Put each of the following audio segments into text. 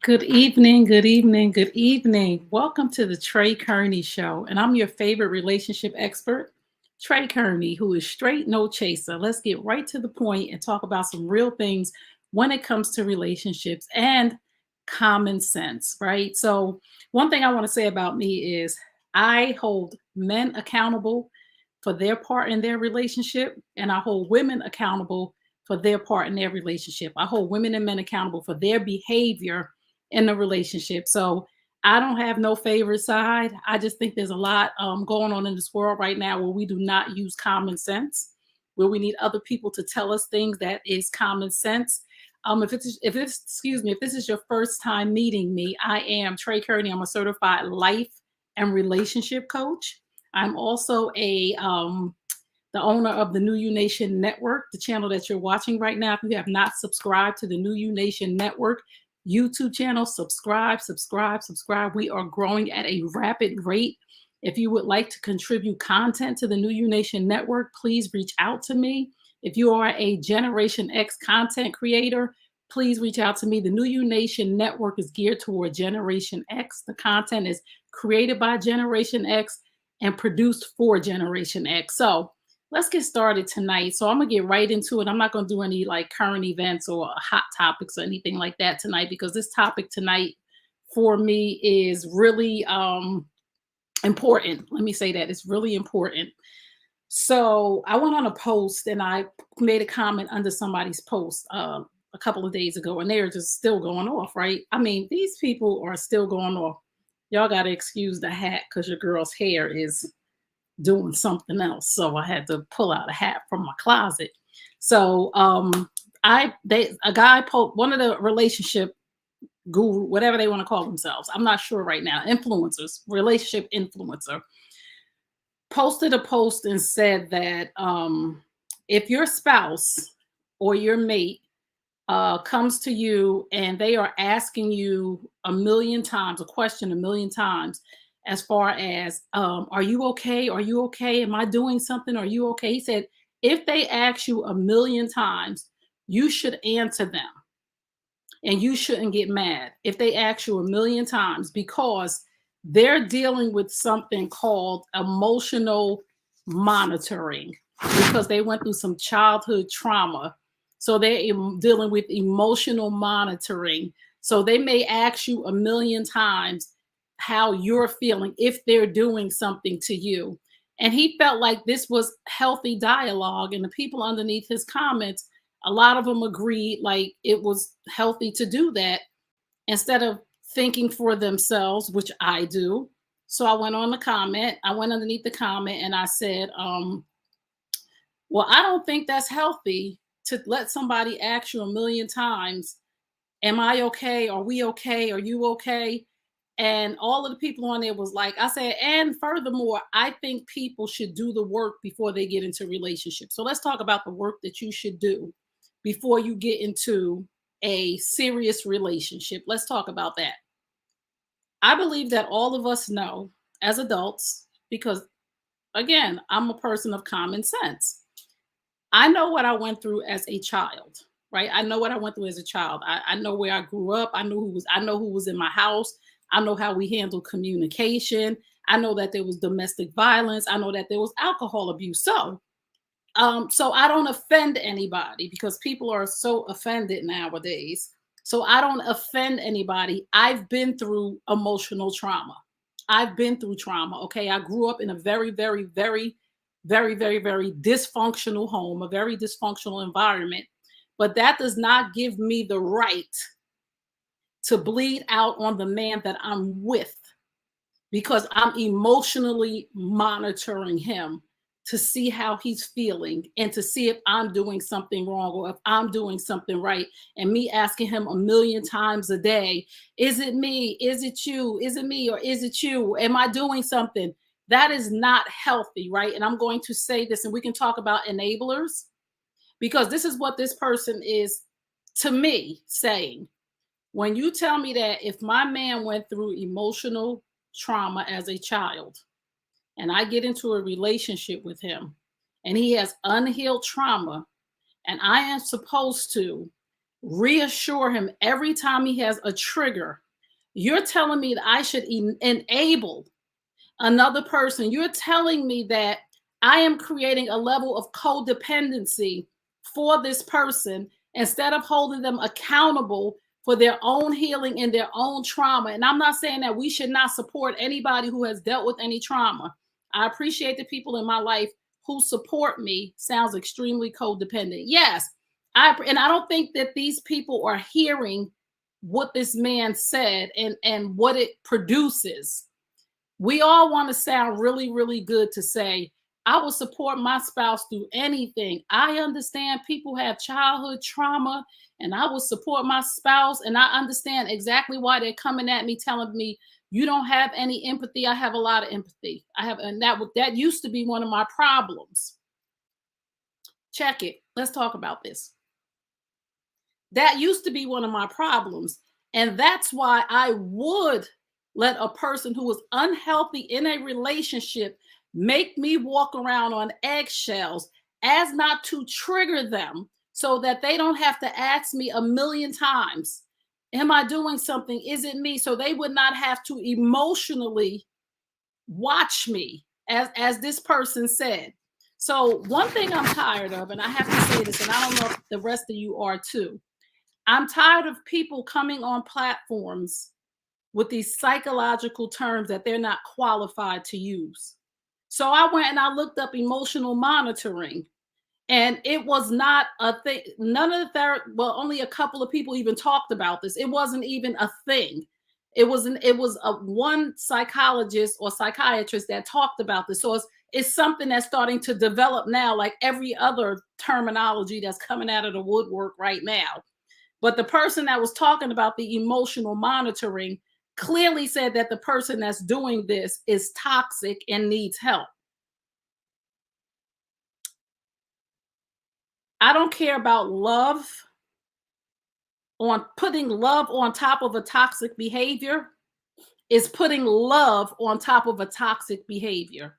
Good evening, good evening, good evening. Welcome to the Trey Kearney Show, and I'm your favorite relationship expert, Trey Kearney, who is straight, no chaser. Let's get right to the point and talk about some real things when it comes to relationships and common sense, right? So, one thing I want to say about me is I hold men accountable for their part in their relationship, and I hold women accountable for their part in their relationship. I hold women and men accountable for their behavior in the relationship. So I don't have no favorite side. I just think there's a lot going on in this world right now where we do not use common sense, where we need other people to tell us things that is common sense. If this is your first time meeting me, I am Trey Kearney. I'm a certified life and relationship coach. I'm also the owner of the New You Nation Network, the channel that you're watching right now. If you have not subscribed to the New You Nation Network YouTube channel, subscribe, subscribe, subscribe. We are growing at a rapid rate. If you would like to contribute content to the New You Nation Network, please reach out to me. If you are a Generation X content creator, please reach out to me. The New You Nation Network is geared toward Generation X. The content is created by Generation X and produced for Generation X. So let's get started tonight. So I'm gonna get right into it. I'm not gonna do any like current events or hot topics or anything like that tonight because this topic tonight for me is really important. Let me say that it's really important. So I went on a post and I made a comment under somebody's post a couple of days ago, and they're just still going off, right? I mean, these people are still going off. Y'all gotta excuse the hat because your girl's hair is doing something else. So I had to pull out a hat from my closet. So one of the relationship guru, whatever they want to call themselves, I'm not sure right now, influencers, relationship influencer, posted a post and said that if your spouse or your mate comes to you and they are asking you a million times, a question a million times, as far as, are you okay? Are you okay? Am I doing something? Are you okay? He said, if they ask you a million times, you should answer them and you shouldn't get mad if they ask you a million times because they're dealing with something called emotional monitoring because they went through some childhood trauma. So they're dealing with emotional monitoring. So they may ask you a million times how you're feeling if they're doing something to you. And he felt like this was healthy dialogue. And the people underneath his comments, a lot of them agreed like it was healthy to do that instead of thinking for themselves, which I do. So I went on the comment, I went underneath the comment and I said, well, I don't think that's healthy to let somebody ask you a million times, am I okay? Are we okay? Are you okay? And all of the people on there was like, I said, and furthermore, I think people should do the work before they get into relationships. So let's talk about the work that you should do before you get into a serious relationship. Let's talk about that. I believe that all of us know as adults, because again, I'm a person of common sense. I know what I went through as a child, right? I know what I went through as a child. I know where I grew up. I know who was in my house. I know how we handled communication. I know that there was domestic violence. I know that there was alcohol abuse. So I don't offend anybody because people are so offended nowadays. So I don't offend anybody. I've been through emotional trauma. I've been through trauma. Okay. I grew up in a very, very, very, very, very, very dysfunctional home, a very dysfunctional environment. But that does not give me the right to bleed out on the man that I'm with because I'm emotionally monitoring him to see how he's feeling and to see if I'm doing something wrong or if I'm doing something right. And me asking him a million times a day, is it me? Is it you? Is it me or is it you? Am I doing something? That is not healthy, right? And I'm going to say this, and we can talk about enablers because this is what this person is to me saying. When you tell me that if my man went through emotional trauma as a child and I get into a relationship with him and he has unhealed trauma and I am supposed to reassure him every time he has a trigger. You're telling me that I should enable another person. You're telling me that I am creating a level of codependency for this person instead of holding them accountable for their own healing and their own trauma. And I'm not saying that we should not support anybody who has dealt with any trauma. I appreciate the people in my life who support me. Sounds extremely codependent. Yes, and I don't think that these people are hearing what this man said and what it produces. We all want to sound really, really good to say, I will support my spouse through anything. I understand people have childhood trauma and I will support my spouse. And I understand exactly why they're coming at me, telling me, you don't have any empathy. I have a lot of empathy. And that used to be one of my problems. Check it. Let's talk about this. That used to be one of my problems. And that's why I would let a person who was unhealthy in a relationship make me walk around on eggshells as not to trigger them so that they don't have to ask me a million times, am I doing something? Is it me? So they would not have to emotionally watch me, as this person said. So one thing I'm tired of, and I have to say this, and I don't know if the rest of you are too, I'm tired of people coming on platforms with these psychological terms that they're not qualified to use. So I went and I looked up emotional monitoring, and it was not a thing. None of the only a couple of people even talked about this. It wasn't even a thing. It was a one psychologist or psychiatrist that talked about this. So it's something that's starting to develop now, like every other terminology that's coming out of the woodwork right now. But the person that was talking about the emotional monitoring clearly said that the person that's doing this is toxic and needs help. I don't care about love, on putting love on top of a toxic behavior is putting love on top of a toxic behavior.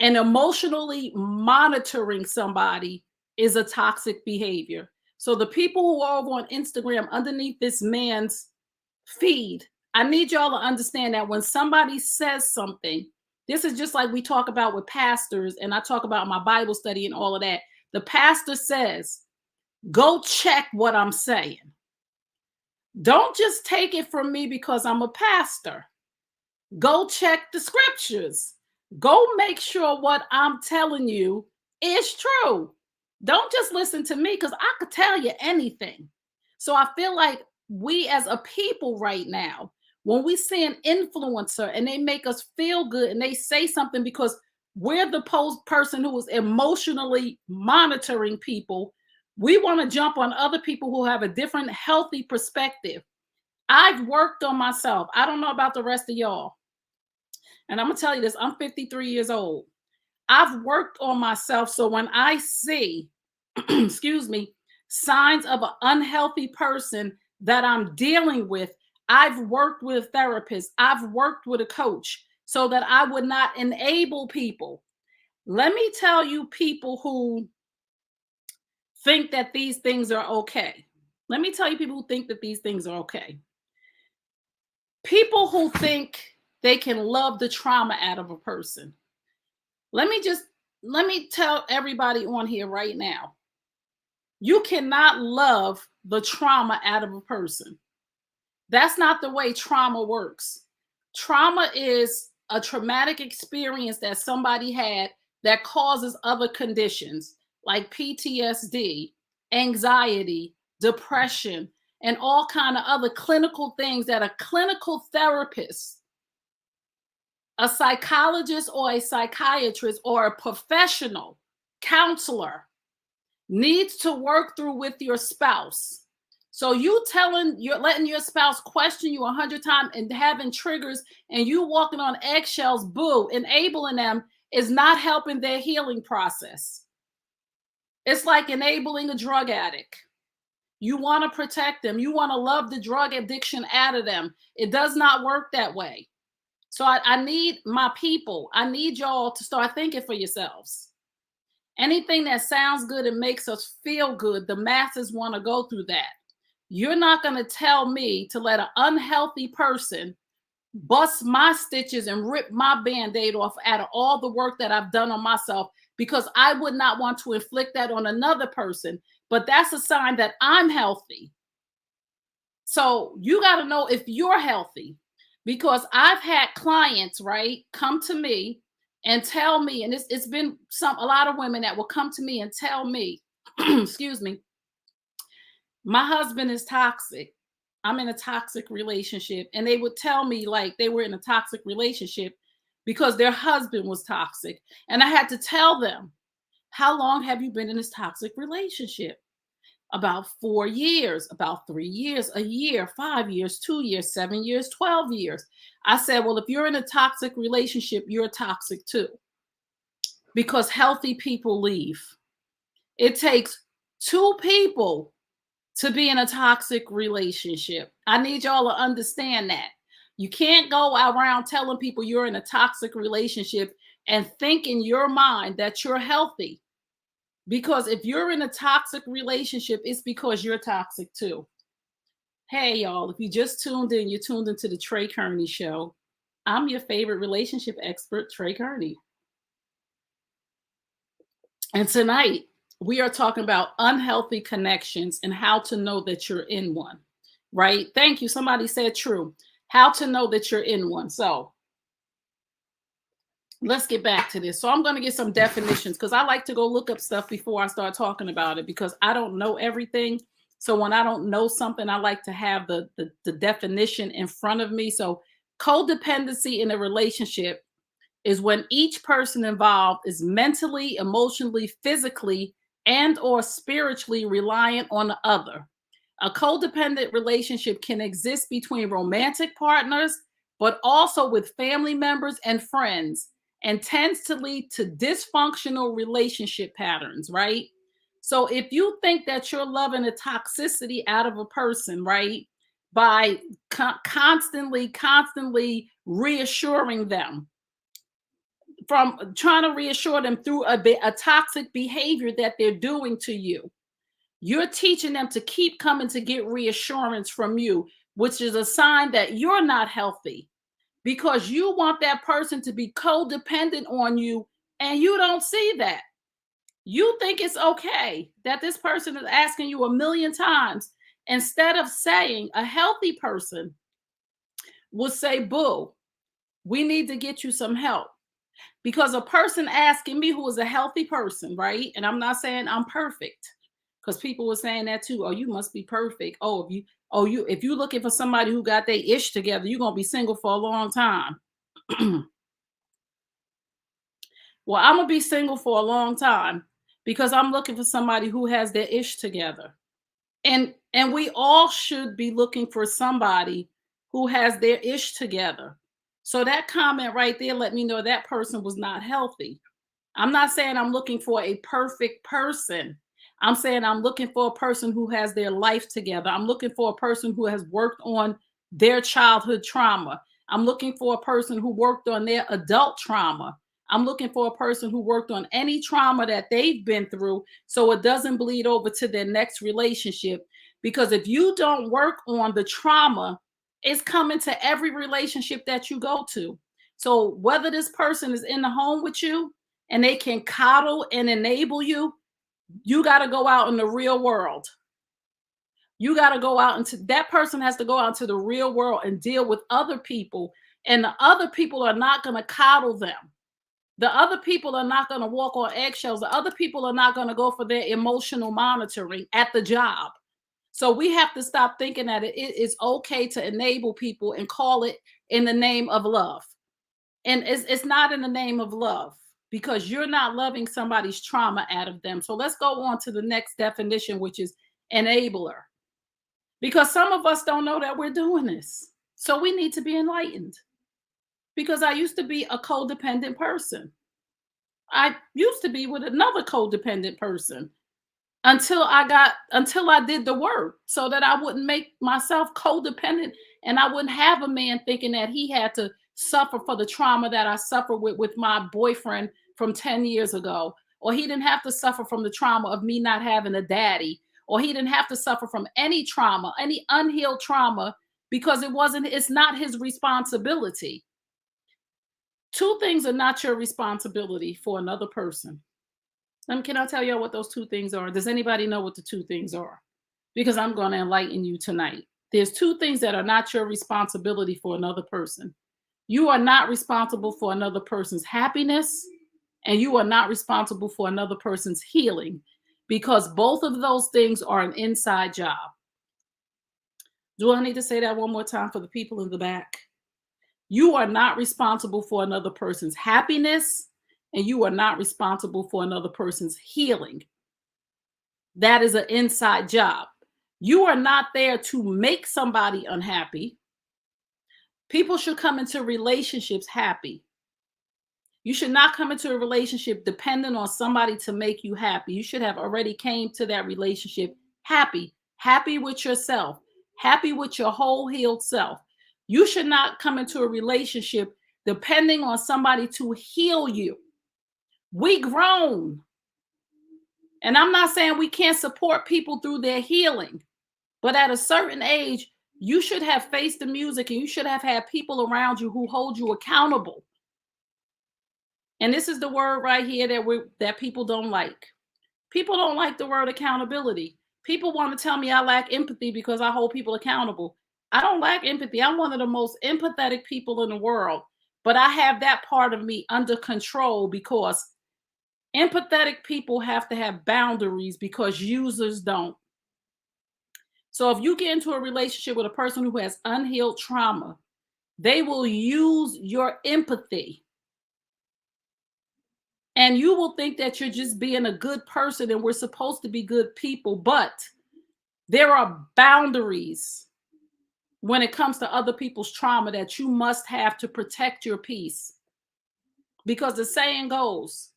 And emotionally monitoring somebody is a toxic behavior. So the people who are over on Instagram underneath this man's feed, I need y'all to understand that when somebody says something, this is just like we talk about with pastors, and I talk about my Bible study and all of that. The pastor says, go check what I'm saying. Don't just take it from me because I'm a pastor. Go check the scriptures. Go make sure what I'm telling you is true. Don't just listen to me because I could tell you anything. So I feel like we as a people right now, when we see an influencer and they make us feel good and they say something because we're the person who is emotionally monitoring people, we want to jump on other people who have a different healthy perspective. I've worked on myself. I don't know about the rest of y'all. And I'm going to tell you this, I'm 53 years old. I've worked on myself. So when I see, excuse me, signs of an unhealthy person that I'm dealing with, I've worked with a therapist. I've worked with a coach so that I would not enable people. Let me tell you, people who think that these things are okay. Let me tell you, people who think that these things are okay. People who think they can love the trauma out of a person. Let me tell everybody on here right now. You cannot love the trauma out of a person. That's not the way trauma works. Trauma is a traumatic experience that somebody had that causes other conditions like PTSD, anxiety, depression, and all kind of other clinical things that a clinical therapist, a psychologist or a psychiatrist or a professional counselor needs to work through with your spouse. So you're letting your spouse question you 100 times and having triggers and you walking on eggshells, boo, enabling them is not helping their healing process. It's like enabling a drug addict. You want to protect them. You want to love the drug addiction out of them. It does not work that way. So I need my people, I need y'all to start thinking for yourselves. Anything that sounds good and makes us feel good, the masses want to go through that. You're not going to tell me to let an unhealthy person bust my stitches and rip my band-aid off out of all the work that I've done on myself, because I would not want to inflict that on another person. But that's a sign that I'm healthy. So you got to know if you're healthy, because I've had clients, right, come to me and tell me, and it's been a lot of women that will come to me and tell me, excuse me, my husband is toxic. I'm in a toxic relationship. And they would tell me like they were in a toxic relationship because their husband was toxic. And I had to tell them, how long have you been in this toxic relationship? About 4 years, about 3 years, a year, 5 years, 2 years, 7 years, 12 years. I said, well, if you're in a toxic relationship, you're toxic too, because healthy people leave. It takes two people to be in a toxic relationship. I need y'all to understand that. You can't go around telling people you're in a toxic relationship and think in your mind that you're healthy. Because if you're in a toxic relationship, it's because you're toxic too. Hey, y'all, if you just tuned in, you tuned into the Trey Kearney Show. I'm your favorite relationship expert, Trey Kearney. And tonight, we are talking about unhealthy connections and how to know that you're in one, right? Thank you. Somebody said true. How to know that you're in one. So let's get back to this. So I'm going to get some definitions, because I like to go look up stuff before I start talking about it, because I don't know everything. So when I don't know something, I like to have the definition in front of me. So codependency in a relationship is when each person involved is mentally, emotionally, physically, and or spiritually reliant on the other. A codependent relationship can exist between romantic partners, but also with family members and friends, and tends to lead to dysfunctional relationship patterns, right? So if you think that you're loving the toxicity out of a person, right, by constantly reassuring them, from trying to reassure them through a toxic behavior that they're doing to you, you're teaching them to keep coming to get reassurance from you, which is a sign that you're not healthy, because you want that person to be codependent on you, and you don't see that. You think it's okay that this person is asking you a million times, instead of saying, a healthy person will say, boo, we need to get you some help. Because a person asking me, who is a healthy person, right? And I'm not saying I'm perfect, because people were saying that too. Oh, you must be perfect. If you looking for somebody who got their ish together, you're gonna be single for a long time. Well, I'm gonna be single for a long time because I'm looking for somebody who has their ish together. And we all should be looking for somebody who has their ish together. So that comment right there let me know that person was not healthy. I'm not saying I'm looking for a perfect person. I'm saying I'm looking for a person who has their life together. I'm looking for a person who has worked on their childhood trauma. I'm looking for a person who worked on their adult trauma. I'm looking for a person who worked on any trauma that they've been through, so it doesn't bleed over to their next relationship. Because if you don't work on the trauma, it's coming to every relationship that you go to. So whether this person is in the home with you and they can coddle and enable you, you got to go out in the real world. You got to go out into that person has to go out into the real world and deal with other people. And the other people are not going to coddle them. The other people are not going to walk on eggshells. The other people are not going to go for their emotional monitoring at the job. So we have to stop thinking that it is okay to enable people and call it in the name of love. And it's not in the name of love, because you're not loving somebody's trauma out of them. So let's go on to the next definition, which is enabler. Because some of us don't know that we're doing this. So we need to be enlightened. Because I used to be a codependent person. I used to be with another codependent person until I did the work, so that I wouldn't make myself codependent, and I wouldn't have a man thinking that he had to suffer for the trauma that I suffered with my boyfriend from 10 years ago, or he didn't have to suffer from the trauma of me not having a daddy, or he didn't have to suffer from any trauma, any unhealed trauma, because it's not his responsibility. Two things are not your responsibility for another person. Can I tell you what those two things are? Does anybody know what the two things are? Because I'm going to enlighten you tonight. There's two things that are not your responsibility for another person. You are not responsible for another person's happiness, and you are not responsible for another person's healing, because both of those things are an inside job. Do I need to say that one more time for the people in the back? You are not responsible for another person's happiness, and you are not responsible for another person's healing. That is an inside job. You are not there to make somebody unhappy. People should come into relationships happy. You should not come into a relationship dependent on somebody to make you happy. You should have already came to that relationship happy with yourself, happy with your whole healed self. You should not come into a relationship depending on somebody to heal you. We grown. And I'm not saying we can't support people through their healing, but at a certain age, you should have faced the music, and you should have had people around you who hold you accountable. And this is the word right here that people don't like. People don't like the word accountability. People want to tell me I lack empathy because I hold people accountable. I don't lack empathy. I'm one of the most empathetic people in the world, but I have that part of me under control, because empathetic people have to have boundaries because users don't. So if you get into a relationship with a person who has unhealed trauma, they will use your empathy. And you will think that you're just being a good person and we're supposed to be good people. But there are boundaries when it comes to other people's trauma that you must have to protect your peace. Because the saying goes,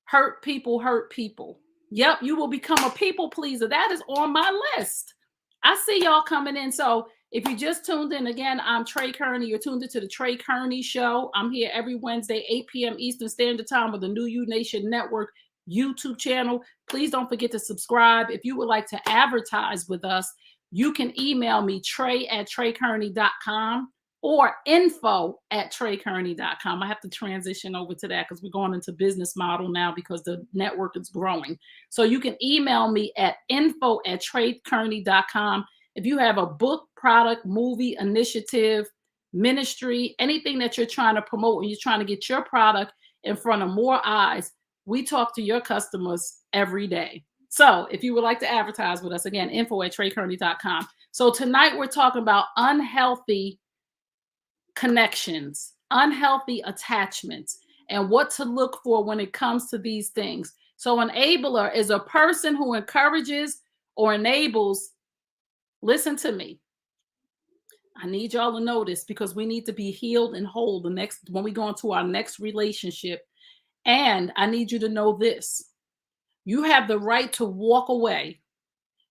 hurt people hurt people. Yep, you will become a people pleaser. That is on my list. I see y'all coming in. So if you just tuned in, again, I'm Trey Kearney. You're tuned into the Trey Kearney Show. I'm here every Wednesday, 8 p.m. Eastern Standard Time with the New You Nation Network YouTube channel. Please don't forget to subscribe. If you would like to advertise with us, you can email me, trey@treykearney.com or info@treykearney.com. I have to transition over to that because we're going into business model now because the network is growing. So you can email me at info@treykearney.com. If you have a book, product, movie, initiative, ministry, anything that you're trying to promote and you're trying to get your product in front of more eyes, we talk to your customers every day. So if you would like to advertise with us, again, info@treykearney.com. So tonight we're talking about unhealthy connections, unhealthy attachments, and what to look for when it comes to these things. So enabler is a person who encourages or enables. Listen to me. I need y'all to know this because we need to be healed and whole when we go into our next relationship. And I need you to know this. You have the right to walk away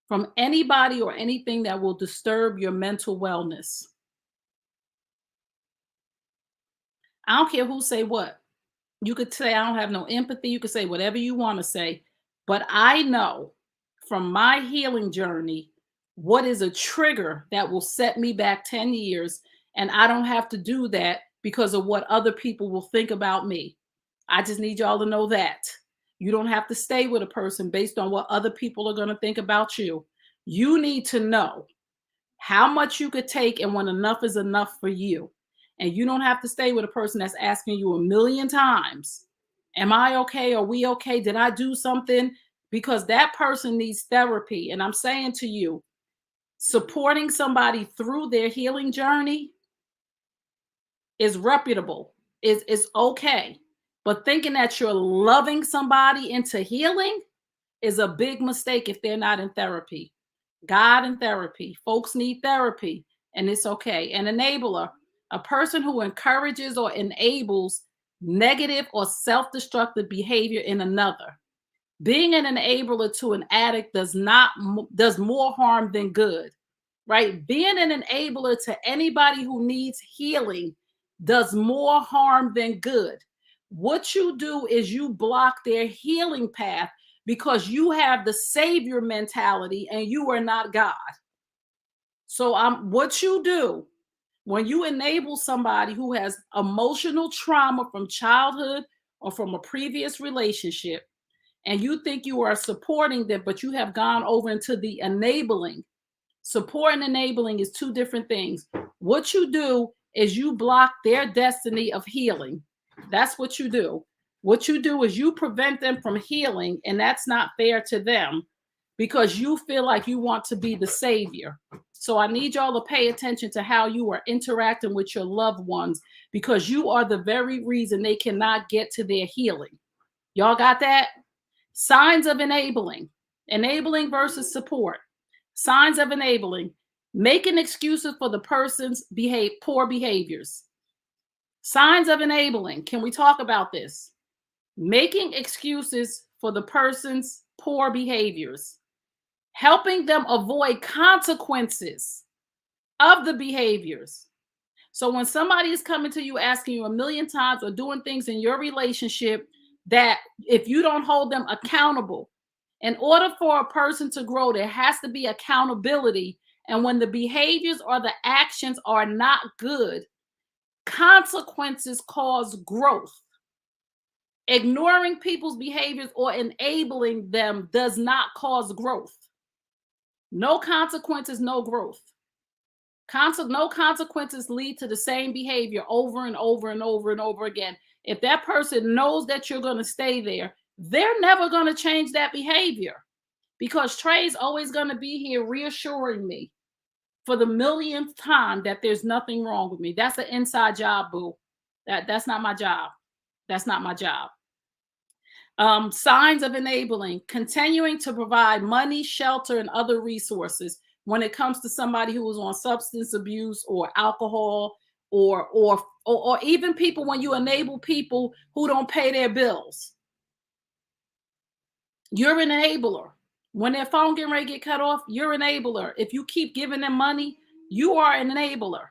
from anybody or anything that will disturb your mental wellness. I don't care who say what. You could say I don't have no empathy. You could say whatever you want to say. But I know from my healing journey what is a trigger that will set me back 10 years. And I don't have to do that because of what other people will think about me. I just need y'all to know that. You don't have to stay with a person based on what other people are going to think about you. You need to know how much you could take and when enough is enough for you. And you don't have to stay with a person that's asking you a million times, am I okay? Are we okay? Did I do something? Because that person needs therapy. And I'm saying to you, supporting somebody through their healing journey is reputable, is okay. But thinking that you're loving somebody into healing is a big mistake if they're not in therapy. God in therapy. Folks need therapy, and it's okay. An enabler, a person who encourages or enables negative or self-destructive behavior in another. Being an enabler to an addict does more harm than good, right? Being an enabler to anybody who needs healing does more harm than good. What you do is you block their healing path because you have the savior mentality and you are not God. So what you do when you enable somebody who has emotional trauma from childhood or from a previous relationship, and you think you are supporting them, but you have gone over into the enabling. Support and enabling is two different things. What you do is you block their destiny of healing. That's what you do. What you do is you prevent them from healing, and that's not fair to them because you feel like you want to be the savior. So I need y'all to pay attention to how you are interacting with your loved ones, because you are the very reason they cannot get to their healing. Y'all got that? Signs of enabling. Enabling versus support. Signs of enabling: making excuses for the person's poor behaviors. Signs of enabling. Can we talk about this? Making excuses for the person's poor behaviors. Helping them avoid consequences of the behaviors. So when somebody is coming to you asking you a million times or doing things in your relationship that if you don't hold them accountable, in order for a person to grow, there has to be accountability. And when the behaviors or the actions are not good, consequences cause growth. Ignoring people's behaviors or enabling them does not cause growth. No consequences, no growth. No consequences lead to the same behavior over and over and over and over again. If that person knows that you're going to stay there, they're never going to change that behavior, because Trey's always going to be here reassuring me for the millionth time that there's nothing wrong with me. That's an inside job, boo. That's not my job. That's not my job. Signs of enabling: continuing to provide money, shelter, and other resources when it comes to somebody who is on substance abuse or alcohol, or even people, when you enable people who don't pay their bills. You're an enabler. When their phone getting ready to get cut off, you're an enabler. If you keep giving them money, you are an enabler.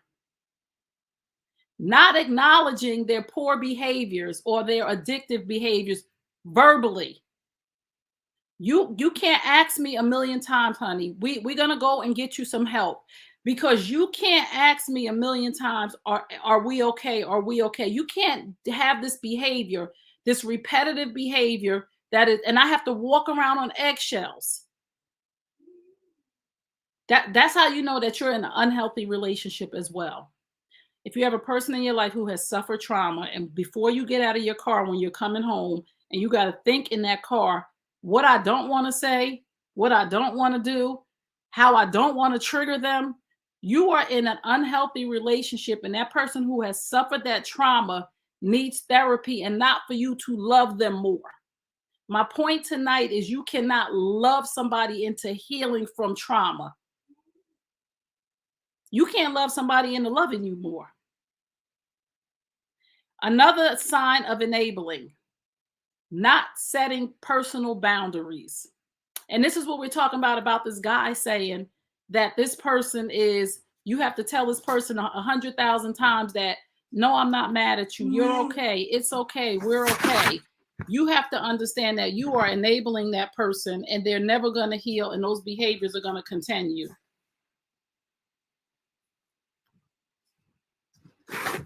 Not acknowledging their poor behaviors or their addictive behaviors verbally. You can't ask me a million times, honey, we're going to go and get you some help, because you can't ask me a million times, are we okay? Are we okay? You can't have this behavior, this repetitive behavior that is, and I have to walk around on eggshells. That's how you know that you're in an unhealthy relationship as well. If you have a person in your life who has suffered trauma, and before you get out of your car when you're coming home, and you got to think in that car, what I don't want to say, what I don't want to do, how I don't want to trigger them. You are in an unhealthy relationship, and that person who has suffered that trauma needs therapy, and not for you to love them more. My point tonight is you cannot love somebody into healing from trauma. You can't love somebody into loving you more. Another sign of enabling: not setting personal boundaries. And this is what we're talking about this guy saying that this person is, you have to tell this person 100,000 times that, no, I'm not mad at you. You're okay. It's okay. We're okay. You have to understand that you are enabling that person, and they're never going to heal, and those behaviors are going to continue.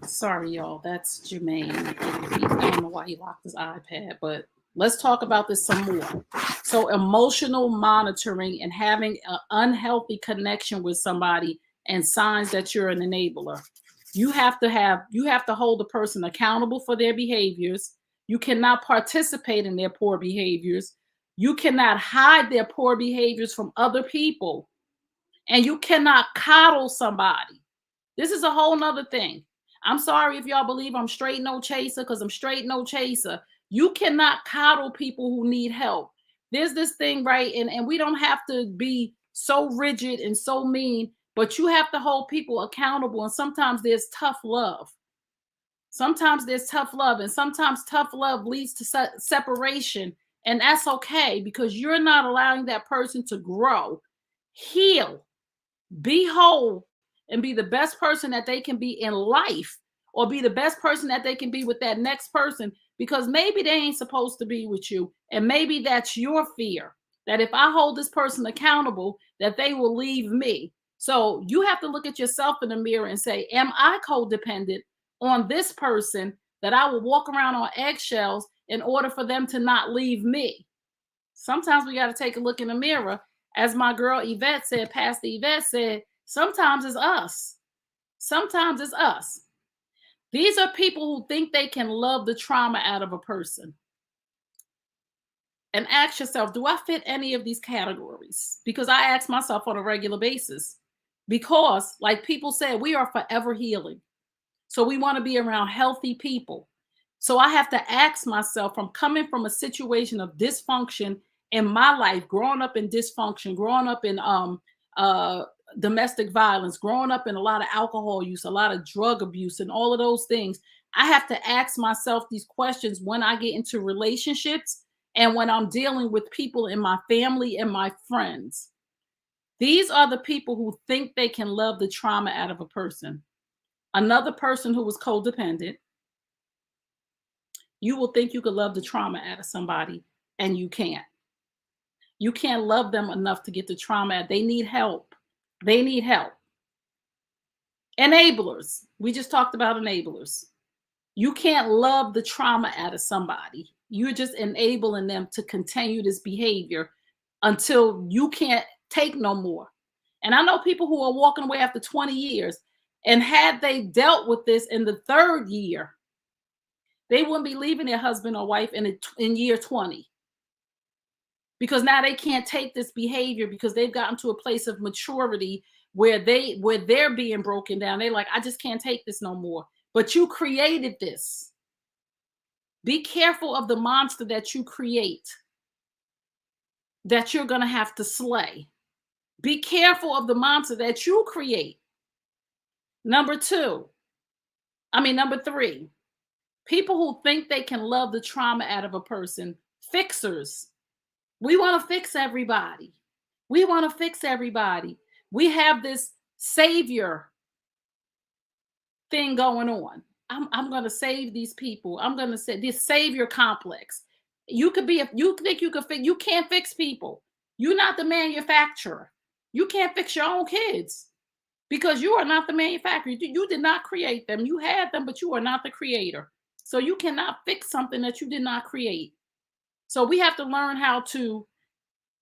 Sorry, y'all. That's Jermaine. I don't know why he locked his iPad, but let's talk about this some more. So emotional monitoring and having an unhealthy connection with somebody, and signs that you're an enabler. You have to hold the person accountable for their behaviors. You cannot participate in their poor behaviors. You cannot hide their poor behaviors from other people. And you cannot coddle somebody. This is a whole nother thing. I'm sorry if y'all believe I'm straight no chaser, because I'm straight no chaser. You cannot coddle people who need help. There's this thing, right? And we don't have to be so rigid and so mean, but you have to hold people accountable. And sometimes there's tough love. Sometimes there's tough love, and sometimes tough love leads to separation. And that's okay, because you're not allowing that person to grow, heal, be whole, and be the best person that they can be in life, or be the best person that they can be with that next person, because maybe they ain't supposed to be with you. And maybe that's your fear, that if I hold this person accountable, that they will leave me. So you have to look at yourself in the mirror and say, am I codependent on this person that I will walk around on eggshells in order for them to not leave me? Sometimes we got to take a look in the mirror. As my girl Yvette said, Pastor Yvette said, sometimes it's us. Sometimes it's us. These are people who think they can love the trauma out of a person. And ask yourself, do I fit any of these categories? Because I ask myself on a regular basis. Because, like people said, we are forever healing. So we want to be around healthy people. So I have to ask myself, from coming from a situation of dysfunction in my life, growing up in dysfunction, growing up in domestic violence, growing up in a lot of alcohol use, a lot of drug abuse, and all of those things, I have to ask myself these questions when I get into relationships and when I'm dealing with people in my family and my friends. These are the people who think they can love the trauma out of a person. Another person who was codependent, you will think you could love the trauma out of somebody, and you can't. You can't love them enough to get the trauma out. They need help. They need help. Enablers. We just talked about enablers. You can't love the trauma out of somebody. You're just enabling them to continue this behavior until you can't take no more. And I know people who are walking away after 20 years, and had they dealt with this in the third year, they wouldn't be leaving their husband or wife in year 20. Because now they can't take this behavior because they've gotten to a place of maturity where they're being broken down. They're like, I just can't take this no more. But you created this. Be careful of the monster that you create, that you're going to have to slay. Be careful of the monster that you create. Number three, people who think they can love the trauma out of a person, fixers. We want to fix everybody. We want to fix everybody. We have this savior thing going on. I'm going to save these people. I'm going to say this savior complex. You think you could fix, you can't fix people. You're not the manufacturer. You can't fix your own kids because you are not the manufacturer. You did not create them. You had them, but you are not the creator. So you cannot fix something that you did not create. So we have to learn how to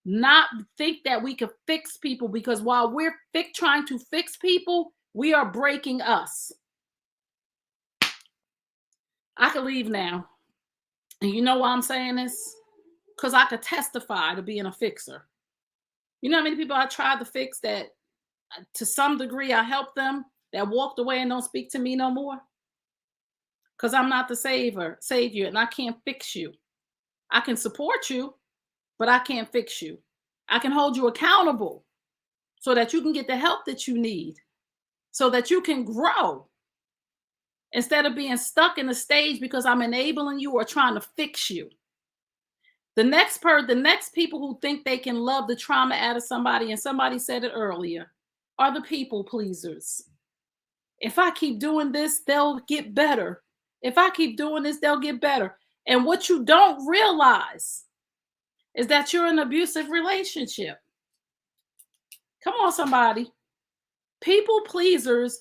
not think that we can fix people, because while we're trying to fix people, we are breaking us. I could leave now. And you know why I'm saying this? Because I could testify to being a fixer. You know how many people I tried to fix that to some degree I helped them, that walked away and don't speak to me no more? Because I'm not the savior, and I can't fix you. I can support you, but I can't fix you. I can hold you accountable so that you can get the help that you need, so that you can grow instead of being stuck in a stage because I'm enabling you or trying to fix you. The next people who think they can love the trauma out of somebody, and somebody said it earlier, are the people pleasers. If I keep doing this, they'll get better. If I keep doing this, they'll get better. And what you don't realize is that you're in an abusive relationship. Come on, somebody. People pleasers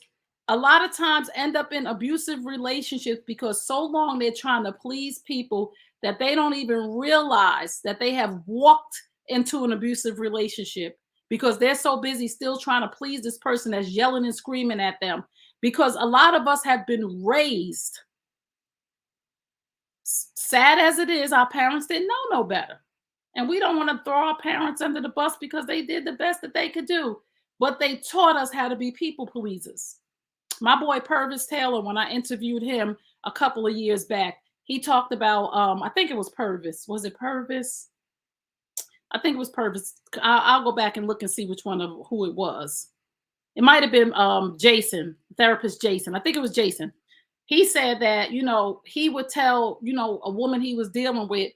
a lot of times end up in abusive relationships because so long they're trying to please people that they don't even realize that they have walked into an abusive relationship, because they're so busy still trying to please this person that's yelling and screaming at them. Because a lot of us have been raised, sad as it is, our parents didn't know no better. And we don't want to throw our parents under the bus because they did the best that they could do. But they taught us how to be people pleasers. My boy Purvis Taylor, when I interviewed him a couple of years back, he talked about, I think it was Purvis. Was it Purvis? I think it was Purvis. I'll go back and look and see which one of who it was. It might have been Jason, therapist Jason. I think it was Jason. He said that, he would tell, a woman he was dealing with,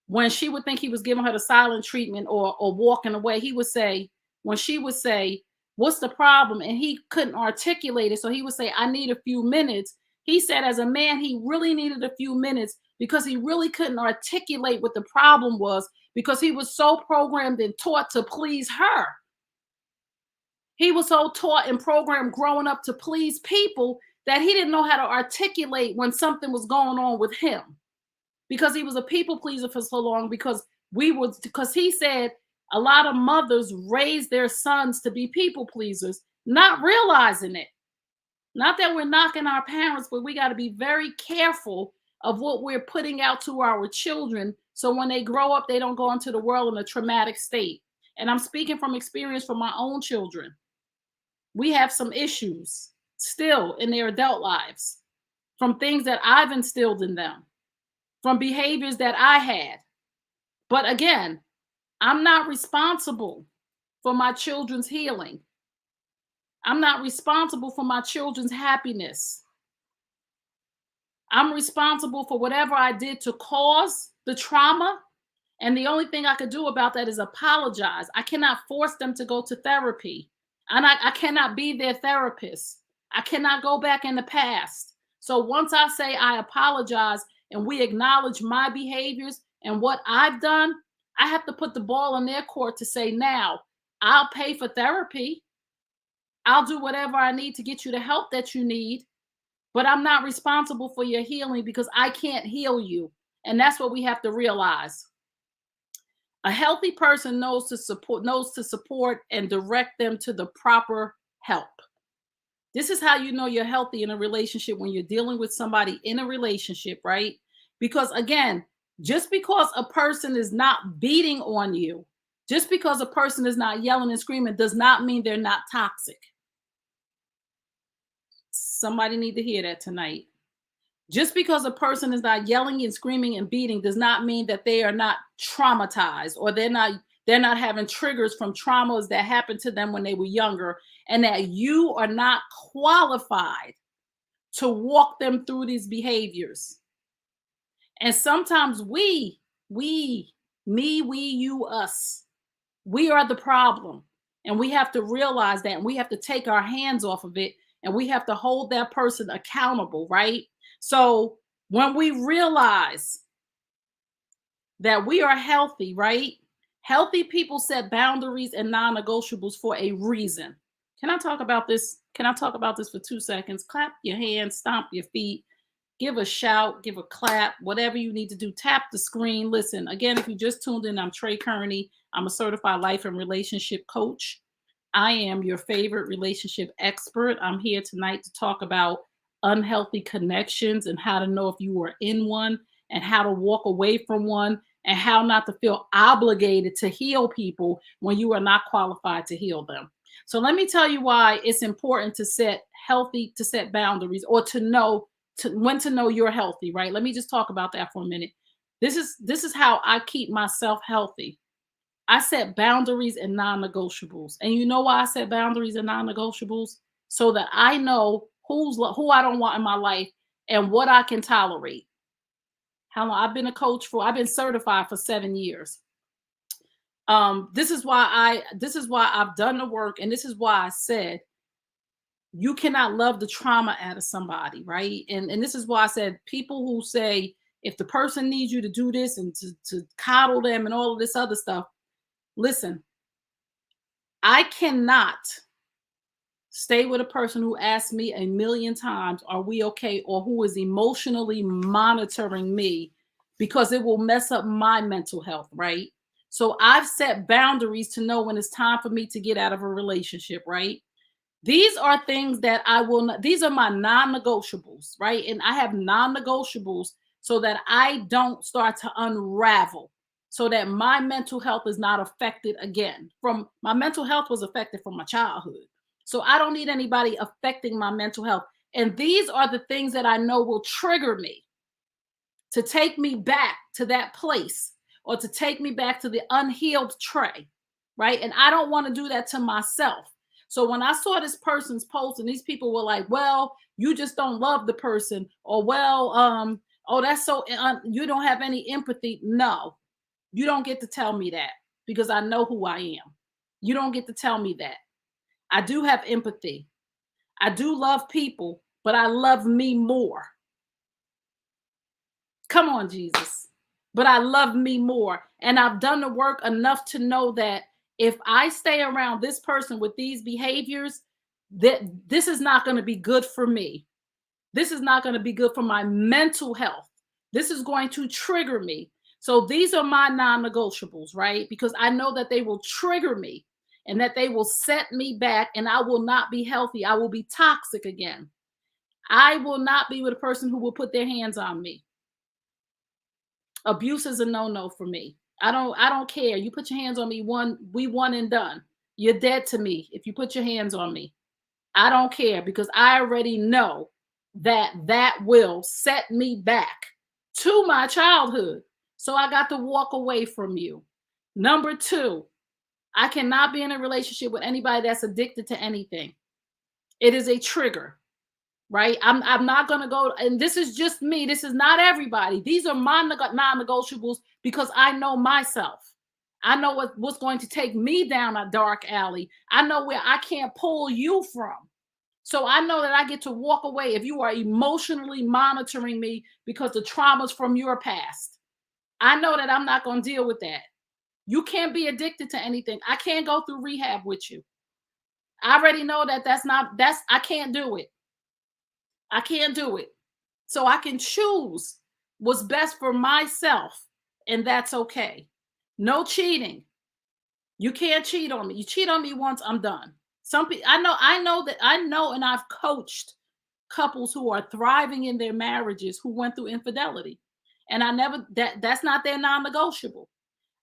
when she would think he was giving her the silent treatment or walking away, he would say, when she would say, what's the problem? And he couldn't articulate it. So he would say, I need a few minutes. He said, as a man, he really needed a few minutes because he really couldn't articulate what the problem was, because he was so programmed and taught to please her. He was so taught and programmed growing up to please people that he didn't know how to articulate when something was going on with him, because he was a people pleaser for so long. Because he said a lot of mothers raise their sons to be people pleasers, not realizing it. Not that we're knocking our parents, but we got to be very careful of what we're putting out to our children, so when they grow up, they don't go into the world in a traumatic state. And I'm speaking from experience from my own children. We have some issues still in their adult lives from things that I've instilled in them, from behaviors that I had. But again, I'm not responsible for my children's healing. I'm not responsible for my children's happiness. I'm responsible for whatever I did to cause the trauma. And the only thing I could do about that is apologize. I cannot force them to go to therapy. And I cannot be their therapist. I cannot go back in the past. So once I say I apologize and we acknowledge my behaviors and what I've done, I have to put the ball in their court to say, now, I'll pay for therapy. I'll do whatever I need to get you the help that you need, but I'm not responsible for your healing, because I can't heal you. And that's what we have to realize. A healthy person knows to support and direct them to the proper help. This is how you know you're healthy in a relationship, when you're dealing with somebody in a relationship, right? Because again, just because a person is not beating on you, just because a person is not yelling and screaming, does not mean they're not toxic. Somebody need to hear that tonight. Just because a person is not yelling and screaming and beating does not mean that they are not traumatized, or they're not having triggers from traumas that happened to them when they were younger, and that you are not qualified to walk them through these behaviors. And sometimes we, you, us, we are the problem. And we have to realize that, and we have to take our hands off of it, and we have to hold that person accountable, right? So when we realize that we are healthy, right? Healthy people set boundaries and non-negotiables for a reason. Can I talk about this? Can I talk about this for 2 seconds? Clap your hands, stomp your feet, give a shout, give a clap, whatever you need to do. Tap the screen. Listen, again, if you just tuned in, I'm Trey Kearney. I'm a certified life and relationship coach. I am your favorite relationship expert. I'm here tonight to talk about unhealthy connections and how to know if you are in one, and how to walk away from one, and how not to feel obligated to heal people when you are not qualified to heal them. So let me tell you why it's important to set boundaries, or to know when to know you're healthy, right? Let me just talk about that for a minute. This is how I keep myself healthy. I set boundaries and non-negotiables. And you know why I set boundaries and non-negotiables? So that I know who I don't want in my life and what I can tolerate. How long I've been a coach for? I've been certified for 7 years. This is why I've done the work, and this is why I said you cannot love the trauma out of somebody, right? And this is why I said, people who say if the person needs you to do this and to coddle them and all of this other stuff, listen, I cannot stay with a person who asks me a million times, are we okay? Or who is emotionally monitoring me, because it will mess up my mental health, right? So I've set boundaries to know when it's time for me to get out of a relationship, right? These are things that I will not, these are my non-negotiables, right? And I have non-negotiables so that I don't start to unravel, so that my mental health is not affected again. From my mental health was affected from my childhood. So I don't need anybody affecting my mental health. And these are the things that I know will trigger me to take me back to that place, or to take me back to the unhealed Trey, right? And I don't want to do that to myself. So when I saw this person's post and these people were like, well, you just don't love the person, or well, oh, that's so, you don't have any empathy. No, you don't get to tell me that, because I know who I am. You don't get to tell me that. I do have empathy. I do love people, but I love me more. Come on, Jesus. But I love me more. And I've done the work enough to know that if I stay around this person with these behaviors, that this is not going to be good for me. This is not going to be good for my mental health. This is going to trigger me. So these are my non-negotiables, right? Because I know that they will trigger me and that they will set me back and I will not be healthy. I will be toxic again. I will not be with a person who will put their hands on me. Abuse is a no-no for me. I don't care. You put your hands on me, we one and done. You're dead to me if you put your hands on me. I don't care because I already know that that will set me back to my childhood. So I got to walk away from you. Number 2, I cannot be in a relationship with anybody that's addicted to anything. It is a trigger, right? I'm not going to go, and this is just me. This is not everybody. These are my non-negotiables because I know myself. I know what's going to take me down a dark alley. I know where I can't pull you from. So I know that I get to walk away if you are emotionally monitoring me because the traumas from your past. I know that I'm not going to deal with that. You can't be addicted to anything. I can't go through rehab with you. I already know that I can't do it. I can't do it. So I can choose what's best for myself, and that's okay. No cheating. You can't cheat on me. You cheat on me once, I'm done. Some people, I know, and I've coached couples who are thriving in their marriages who went through infidelity. And that's not their non-negotiable.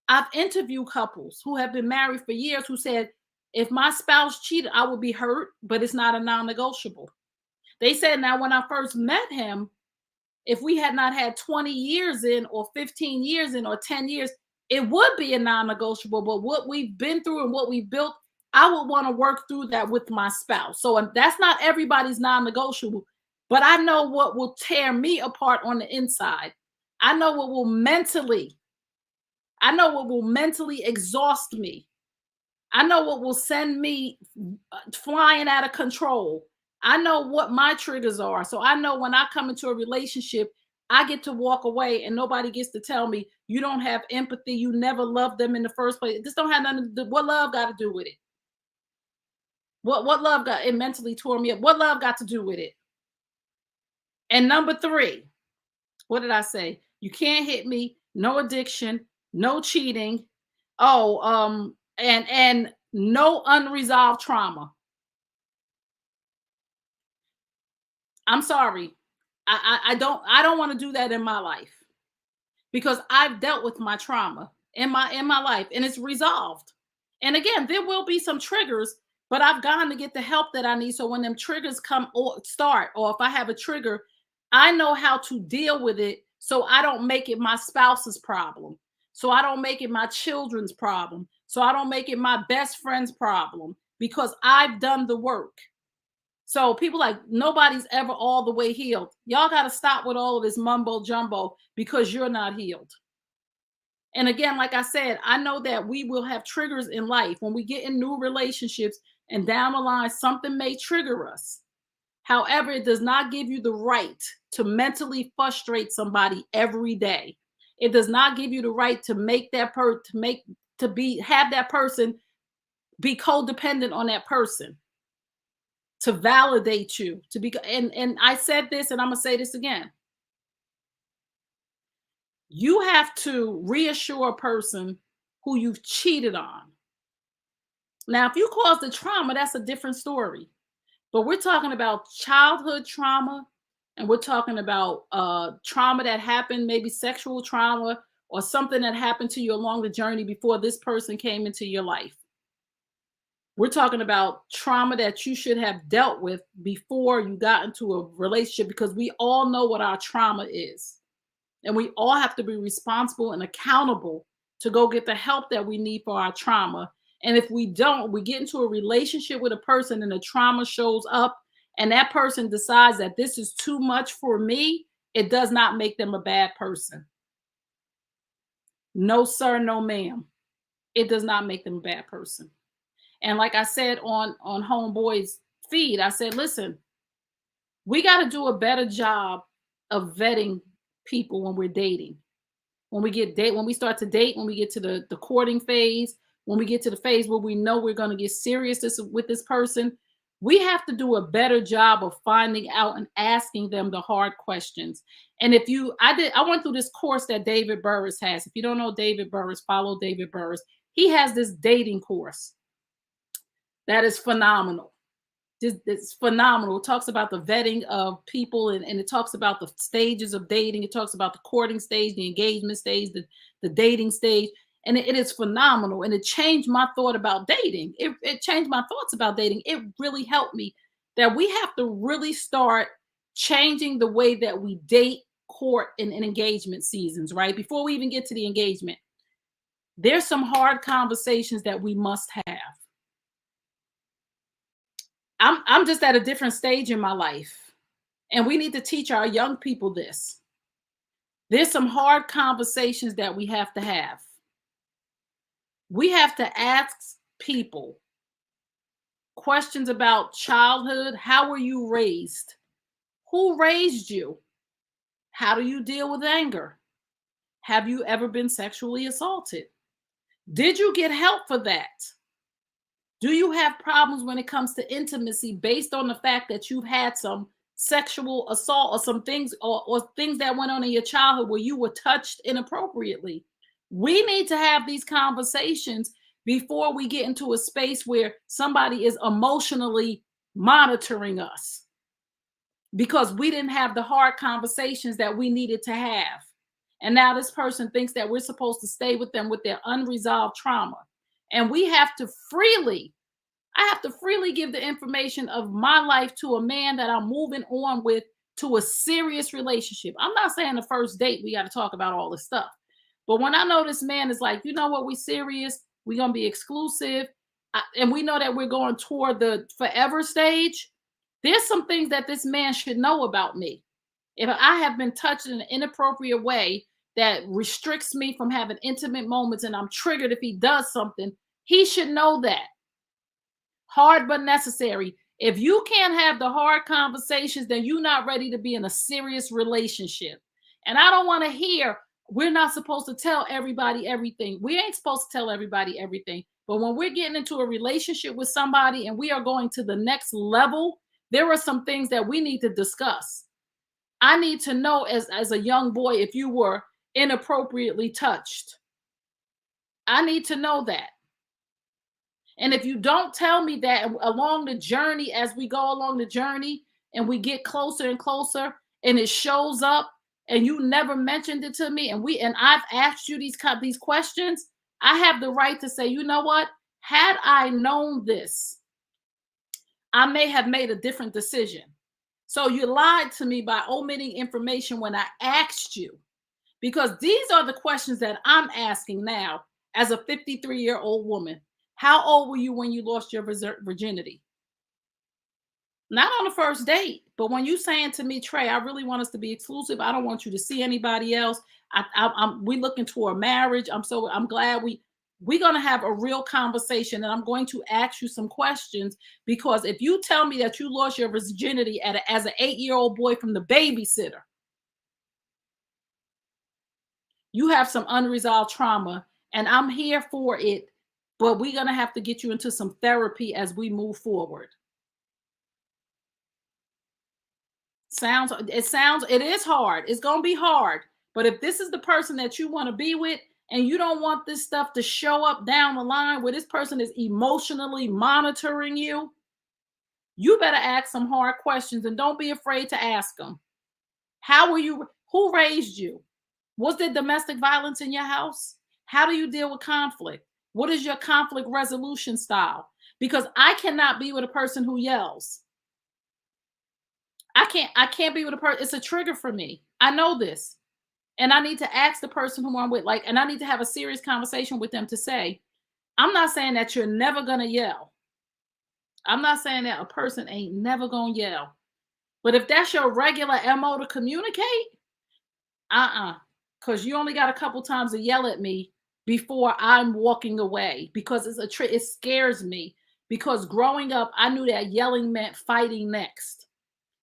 I've interviewed couples who have been married for years who said, if my spouse cheated, I would be hurt, but it's not a non-negotiable. They said, now, when I first met him, if we had not had 20 years in, or 15 years in, or 10 years, it would be a non-negotiable. But what we've been through and what we've built, I would want to work through that with my spouse. So that's not everybody's non-negotiable, but I know what will tear me apart on the inside. I know what will mentally exhaust me. I know what will send me flying out of control. I know what my triggers are. So I know when I come into a relationship, I get to walk away and nobody gets to tell me you don't have empathy. You never loved them in the first place. This don't have nothing to do. What love got to do with it? What love got it mentally tore me up? What love got to do with it? And number 3, what did I say? You can't hit me. No addiction. No cheating. Oh, and no unresolved trauma. I'm sorry. I don't want to do that in my life because I've dealt with my trauma in my life and it's resolved. And again, there will be some triggers, but I've gone to get the help that I need. So when them triggers come or start, or if I have a trigger, I know how to deal with it so I don't make it my spouse's problem. So I don't make it my children's problem. So I don't make it my best friend's problem because I've done the work. So people like, nobody's ever all the way healed. Y'all got to stop with all of this mumbo jumbo because you're not healed. And again, like I said, I know that we will have triggers in life when we get in new relationships and down the line, something may trigger us. However, it does not give you the right to mentally frustrate somebody every day. It does not give you the right to make that have that person be codependent on that person, to validate you, to be. And I said this, and I'm gonna say this again. You have to reassure a person who you've cheated on. Now, if you cause the trauma, that's a different story. But we're talking about childhood trauma, and we're talking about trauma that happened, maybe sexual trauma or something that happened to you along the journey before this person came into your life. We're talking about trauma that you should have dealt with before you got into a relationship, because we all know what our trauma is. And we all have to be responsible and accountable to go get the help that we need for our trauma. And if we don't, we get into a relationship with a person and the trauma shows up and that person decides that this is too much for me, it does not make them a bad person. No, sir, no, ma'am. It does not make them a bad person. And like I said on Homeboy's feed, I said, listen, we got to do a better job of vetting people when we're dating. When we start to date, when we get to the courting phase, when we get to the phase where we know we're going to get serious with this person, we have to do a better job of finding out and asking them the hard questions. And if you I went through this course that David Burris has. If you don't know David Burris, follow David Burris. He has this dating course that is phenomenal. It's phenomenal. It talks about the vetting of people, and it talks about the stages of dating. It talks about the courting stage, the engagement stage, the dating stage. And it is phenomenal. And it changed my thought about dating. It changed my thoughts about dating. It really helped me that we have to really start changing the way that we date, court, and engagement seasons, right? Before we even get to the engagement, there's some hard conversations that we must have. I'm just at a different stage in my life, and we need to teach our young people this. There's some hard conversations that we have to have. We have to ask people questions about childhood. How were you raised? Who raised you? How do you deal with anger? Have you ever been sexually assaulted? Did you get help for that? Do you have problems when it comes to intimacy based on the fact that you've had some sexual assault or some things or things that went on in your childhood where you were touched inappropriately? We need to have these conversations before we get into a space where somebody is emotionally monitoring us because we didn't have the hard conversations that we needed to have. And now this person thinks that we're supposed to stay with them with their unresolved trauma. And I have to freely give the information of my life to a man that I'm moving on with to a serious relationship. I'm not saying the first date, we got to talk about all this stuff. But when I know this man is like, you know what, we serious, we're going to be exclusive, and we know that we're going toward the forever stage, there's some things that this man should know about me. If I have been touched in an inappropriate way that restricts me from having intimate moments and I'm triggered if he does something, he should know that. Hard but necessary. If you can't have the hard conversations, then you're not ready to be in a serious relationship. And I don't want to hear, we're not supposed to tell everybody everything. We ain't supposed to tell everybody everything. But when we're getting into a relationship with somebody and we are going to the next level, there are some things that we need to discuss. I need to know as a young boy if you were inappropriately touched. I need to know that. And if you don't tell me that along the journey, as we go along the journey and we get closer and closer and it shows up and you never mentioned it to me and I've asked you these questions, I have the right to say, you know what? Had I known this, I may have made a different decision. So you lied to me by omitting information when I asked you, because these are the questions that I'm asking now as a 53-year-old woman. How old were you when you lost your virginity? Not on the first date, but when you saying to me, Trey, I really want us to be exclusive. I don't want you to see anybody else. We looking toward marriage. I'm glad we're going to have a real conversation, and I'm going to ask you some questions, because if you tell me that you lost your virginity as an 8-year-old boy from the babysitter, you have some unresolved trauma, and I'm here for it, but we're going to have to get you into some therapy as we move forward. It is hard. It's going to be hard. But if this is the person that you want to be with, and you don't want this stuff to show up down the line where this person is emotionally monitoring you, you better ask some hard questions, and don't be afraid to ask them. Who raised you? Was there domestic violence in your house? How do you deal with conflict? What is your conflict resolution style? Because I cannot be with a person who yells. I can't be with a person. It's a trigger for me. I know this. And I need to ask the person who I'm with, and I need to have a serious conversation with them to say, I'm not saying that you're never going to yell. I'm not saying that a person ain't never going to yell. But if that's your regular MO to communicate, because you only got a couple times to yell at me before I'm walking away, because it scares me. Because growing up, I knew that yelling meant fighting next.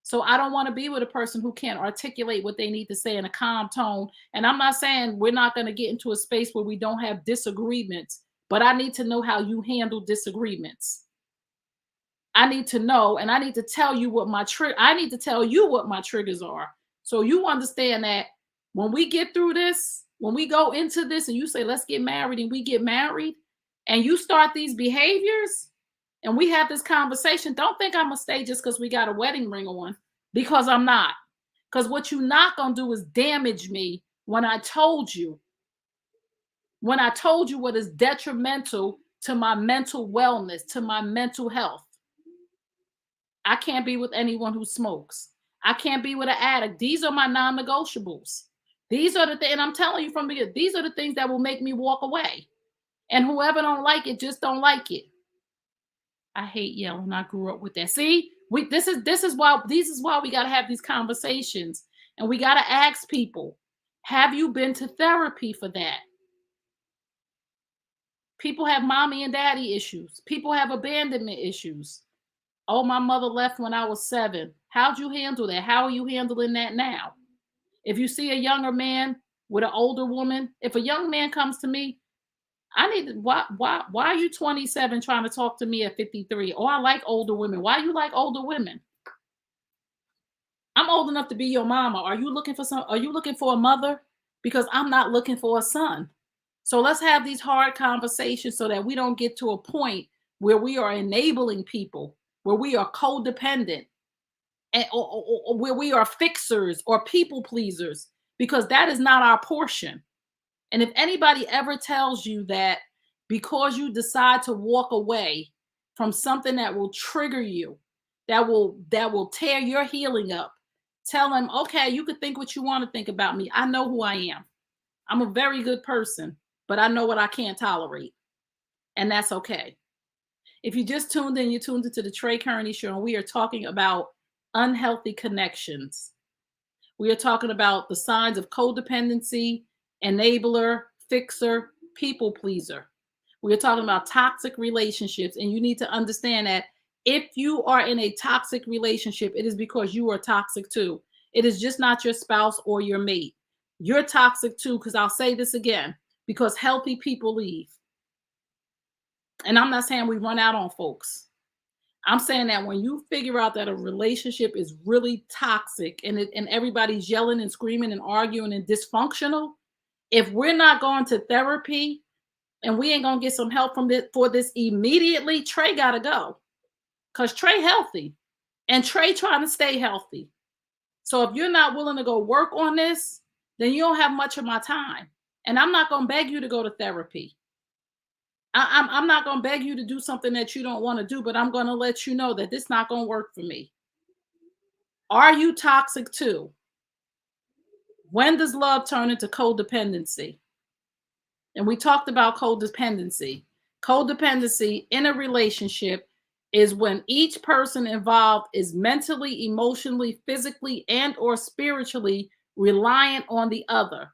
So I don't want to be with a person who can't articulate what they need to say in a calm tone. And I'm not saying we're not going to get into a space where we don't have disagreements, but I need to know how you handle disagreements. I need to know, and I need to tell you what I need to tell you what my triggers are. So you understand that when we get through this, when we go into this and you say, let's get married, and we get married, and you start these behaviors and we have this conversation, don't think I'm gonna stay just because we got a wedding ring on, because I'm not. Because what you're not gonna do is damage me when I told you what is detrimental to my mental wellness, to my mental health. I can't be with anyone who smokes. I can't be with an addict. These are my non-negotiables. These are the things, and I'm telling you from the beginning, these are the things that will make me walk away. And whoever don't like it, just don't like it. I hate yelling. I grew up with that. See, this is why we gotta have these conversations. And we gotta ask people, have you been to therapy for that? People have mommy and daddy issues. People have abandonment issues. Oh, my mother left when I was 7. How'd you handle that? How are you handling that now? If you see a younger man with an older woman, if a young man comes to me, I need to, why are you 27 trying to talk to me at 53? Oh, I like older women. Why you like older women? I'm old enough to be your mama. Are you looking for a mother? Because I'm not looking for a son. So let's have these hard conversations so that we don't get to a point where we are enabling people, where we are codependent, and or where we are fixers or people pleasers, because that is not our portion. And if anybody ever tells you that because you decide to walk away from something that will trigger you, that will tear your healing up, tell them, okay, you can think what you want to think about me. I know who I am. I'm a very good person, but I know what I can't tolerate. And that's okay. If you just tuned in, you tuned into the Trey Kearney Show, and we are talking about unhealthy connections. We are talking about the signs of codependency, enabler, fixer, people pleaser. We are talking about toxic relationships, and you need to understand that if you are in a toxic relationship, it is because you are toxic too. It is just not your spouse or your mate. You're toxic too, because I'll say this again, because healthy people leave. And I'm not saying we run out on folks. I'm saying that when you figure out that a relationship is really toxic and everybody's yelling and screaming and arguing and dysfunctional, if we're not going to therapy and we ain't gonna get some help for this immediately, Trey gotta go. Cause Trey healthy and Trey trying to stay healthy. So if you're not willing to go work on this, then you don't have much of my time. And I'm not gonna beg you to go to therapy. I'm not gonna beg you to do something that you don't want to do, but I'm gonna let you know that this not gonna work for me. Are you toxic too? When does love turn into codependency? And we talked about codependency. Codependency in a relationship is when each person involved is mentally, emotionally, physically, and or spiritually reliant on the other.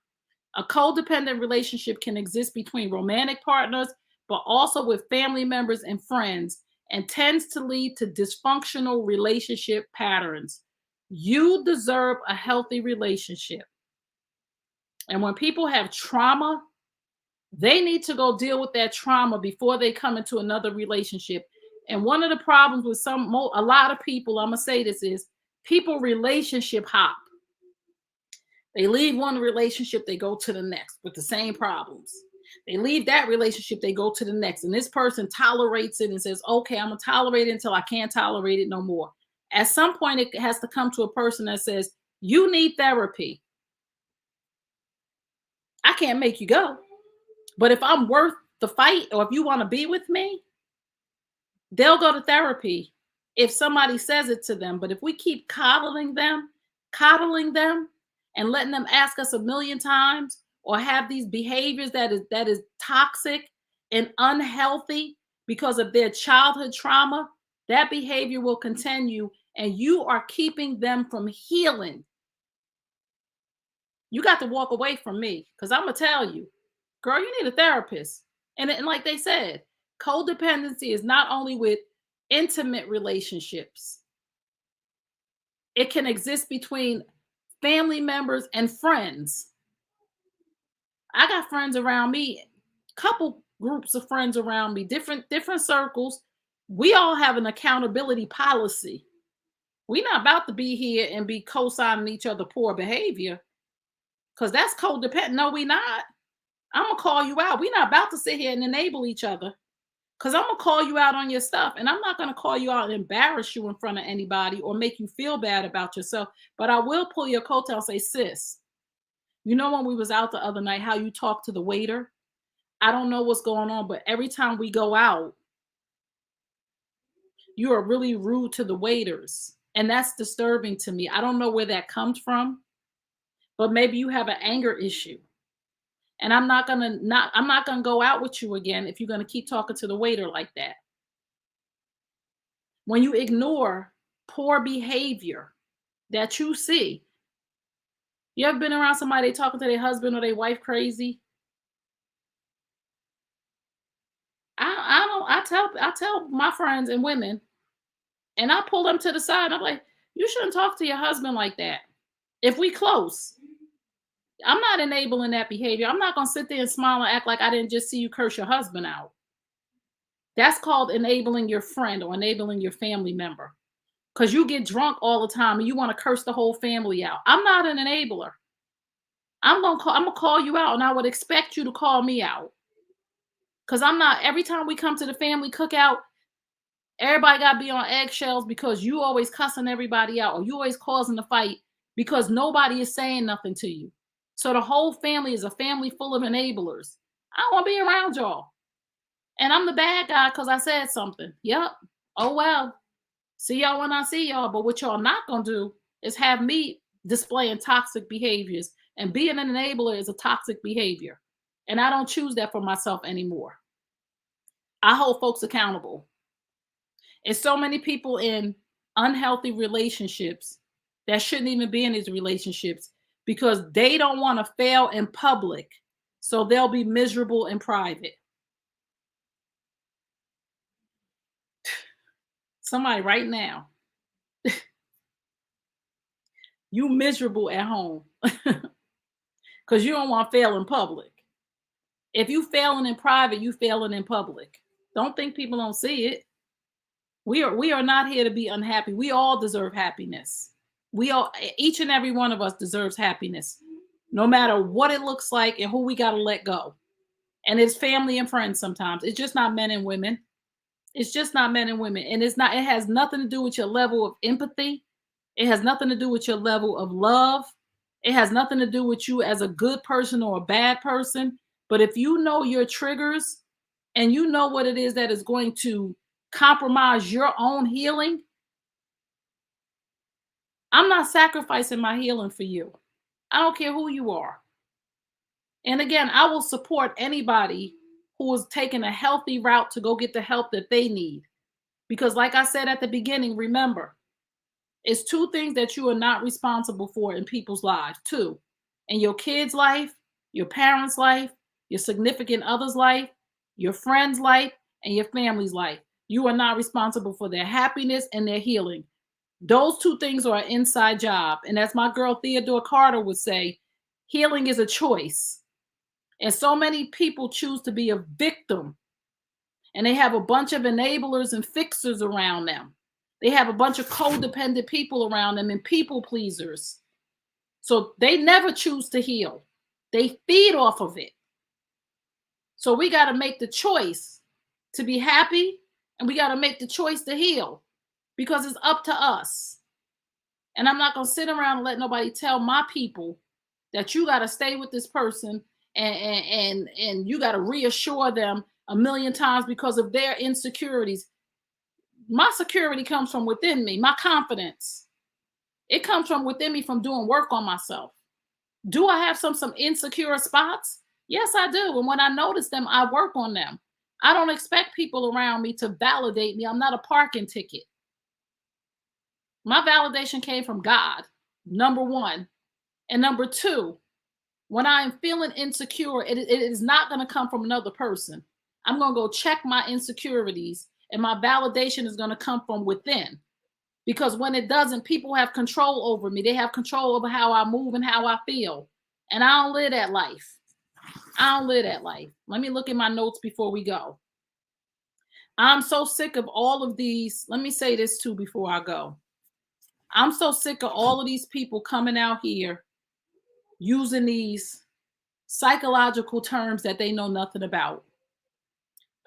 A codependent relationship can exist between romantic partners, but also with family members and friends, and tends to lead to dysfunctional relationship patterns. You deserve a healthy relationship. And when people have trauma, they need to go deal with that trauma before they come into another relationship. And one of the problems with a lot of people, I'm gonna say this, is people relationship hop. They leave one relationship, they go to the next with the same problems. They leave that relationship, they go to the next. And this person tolerates it and says, okay, I'm gonna tolerate it until I can't tolerate it no more. At some point, it has to come to a person that says, you need therapy. I can't make you go. But if I'm worth the fight, or if you want to be with me, they'll go to therapy if somebody says it to them. But if we keep coddling them, and letting them ask us a million times, or have these behaviors that is toxic and unhealthy because of their childhood trauma, that behavior will continue, and you are keeping them from healing. You got to walk away from me, because I'm gonna tell you, girl, you need a therapist. And like they said, codependency is not only with intimate relationships. It can exist between family members and friends. I got friends around me, couple groups of friends around me, different circles. We all have an accountability policy. We're not about to be here and be co-signing each other poor behavior because that's codependent. No, we not. I'm gonna call you out. We're not about to sit here and enable each other because I'm gonna call you out on your stuff, and I'm not gonna call you out and embarrass you in front of anybody or make you feel bad about yourself. But I will pull your coattail and say, sis, you know when we was out the other night, how you talked to the waiter? I don't know what's going on, but every time we go out, you are really rude to the waiters. And that's disturbing to me. I don't know where that comes from, but maybe you have an anger issue. And I'm not gonna go out with you again if you're gonna keep talking to the waiter like that. When you ignore poor behavior that you see, you ever been around somebody talking to their husband or their wife crazy? I don't I tell my friends and women, and I pull them to the side. I'm like, you shouldn't talk to your husband like that. If we close, I'm not enabling that behavior. I'm not gonna sit there and smile and act like I didn't just see you curse your husband out. That's called enabling your friend or enabling your family member. Because you get drunk all the time and you want to curse the whole family out. I'm not an enabler. I'm gonna call you out, and I would expect you to call me out. Because I'm not, every time we come to the family cookout, everybody gotta be on eggshells because you always cussing everybody out or you always causing the fight because nobody is saying nothing to you. So the whole family is a family full of enablers. I don't want to be around y'all. And I'm the bad guy because I said something. Yep. Oh well. See y'all when I see y'all. But what y'all not gonna do is have me displaying toxic behaviors. And being an enabler is a toxic behavior. And I don't choose that for myself anymore. I hold folks accountable. And so many people in unhealthy relationships that shouldn't even be in these relationships because they don't want to fail in public. So they'll be miserable in private. Somebody right now, you miserable at home because you don't want to fail in public. If you failing in private, you failing in public. Don't think people don't see it. We are not here to be unhappy. We all deserve happiness. We all, each and every one of us deserves happiness, no matter what it looks like and who we got to let go. And it's family and friends sometimes. It's just not men and women. It's just not men and women. And it's not, it has nothing to do with your level of empathy. It has nothing to do with your level of love. It has nothing to do with you as a good person or a bad person. But if you know your triggers and you know what it is that is going to compromise your own healing, I'm not sacrificing my healing for you. I don't care who you are. And again, I will support anybody who is taking a healthy route to go get the help that they need. Because, like I said at the beginning, remember, it's two things that you are not responsible for in people's lives. Two, in your kid's life, your parents' life, your significant other's life, your friend's life, and your family's life. You are not responsible for their happiness and their healing. Those two things are an inside job. And as my girl Theodore Carter would say, healing is a choice. And so many people choose to be a victim. And they have a bunch of enablers and fixers around them. They have a bunch of codependent people around them and people pleasers. So they never choose to heal. They feed off of it. So we got to make the choice to be happy, and we got to make the choice to heal because it's up to us. And I'm not going to sit around and let nobody tell my people that you got to stay with this person and you got to reassure them a million times because of their insecurities. My security comes from within me, my confidence. It comes from within me from doing work on myself. Do I have some insecure spots? Yes, I do. And when I notice them, I work on them. I don't expect people around me to validate me. I'm not a parking ticket. My validation came from God, number one. And number two, when I am feeling insecure, it is not going to come from another person. I'm going to go check my insecurities, and my validation is going to come from within. Because when it doesn't, people have control over me. They have control over how I move and how I feel. And I don't live that life. I don't live that life. Let me look at my notes before we go. I'm so sick of all of these. Let me say this too before I go. I'm so sick of all of these people coming out here using these psychological terms that they know nothing about.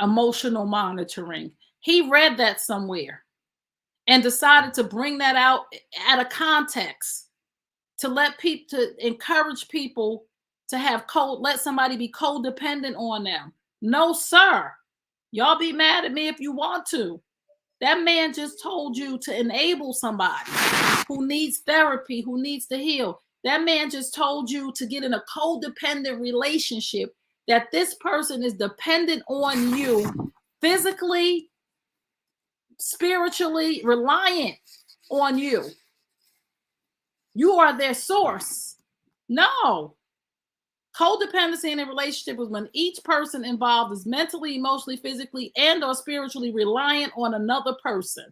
Emotional monitoring. He read that somewhere and decided to bring that out at a context to let people, to encourage people to have let somebody be codependent on them. No, sir. Y'all be mad at me if you want to. That man just told you to enable somebody who needs therapy, who needs to heal. That man just told you to get in a codependent relationship, that this person is dependent on you physically, spiritually, reliant on you. You are their source. No. Codependency in a relationship is when each person involved is mentally, emotionally, physically, and or spiritually reliant on another person.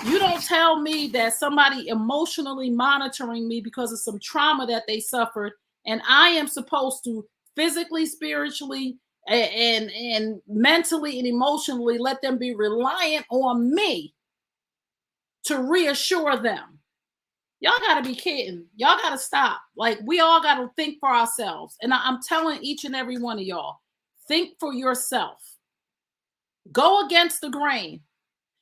You don't tell me that somebody emotionally monitoring me because of some trauma that they suffered, and I am supposed to physically, spiritually, and mentally and emotionally let them be reliant on me to reassure them. Y'all got to be kidding. Y'all got to stop. Like, we all got to think for ourselves. And I'm telling each and every one of y'all, think for yourself. Go against the grain.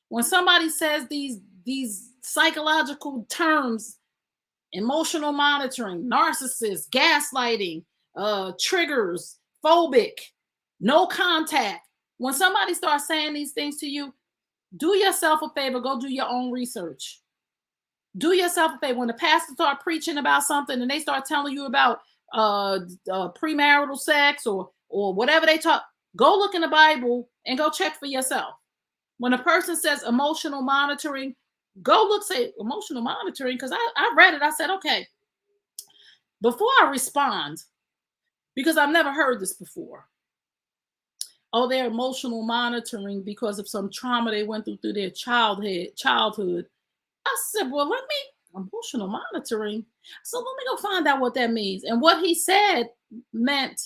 When somebody says these psychological terms, emotional monitoring, narcissist, gaslighting, triggers, phobic, no contact. When somebody starts saying these things to you, do yourself a favor. Go do your own research. Do yourself a favor. When the pastor start preaching about something and they start telling you about premarital sex or whatever they talk, go look in the Bible and go check for yourself. When a person says emotional monitoring, go look, say emotional monitoring, because I read it. I said, okay, before I respond, because I've never heard this before. Oh, they're emotional monitoring because of some trauma they went through their childhood. I said, well, emotional monitoring. So let me go find out what that means. And what he said meant,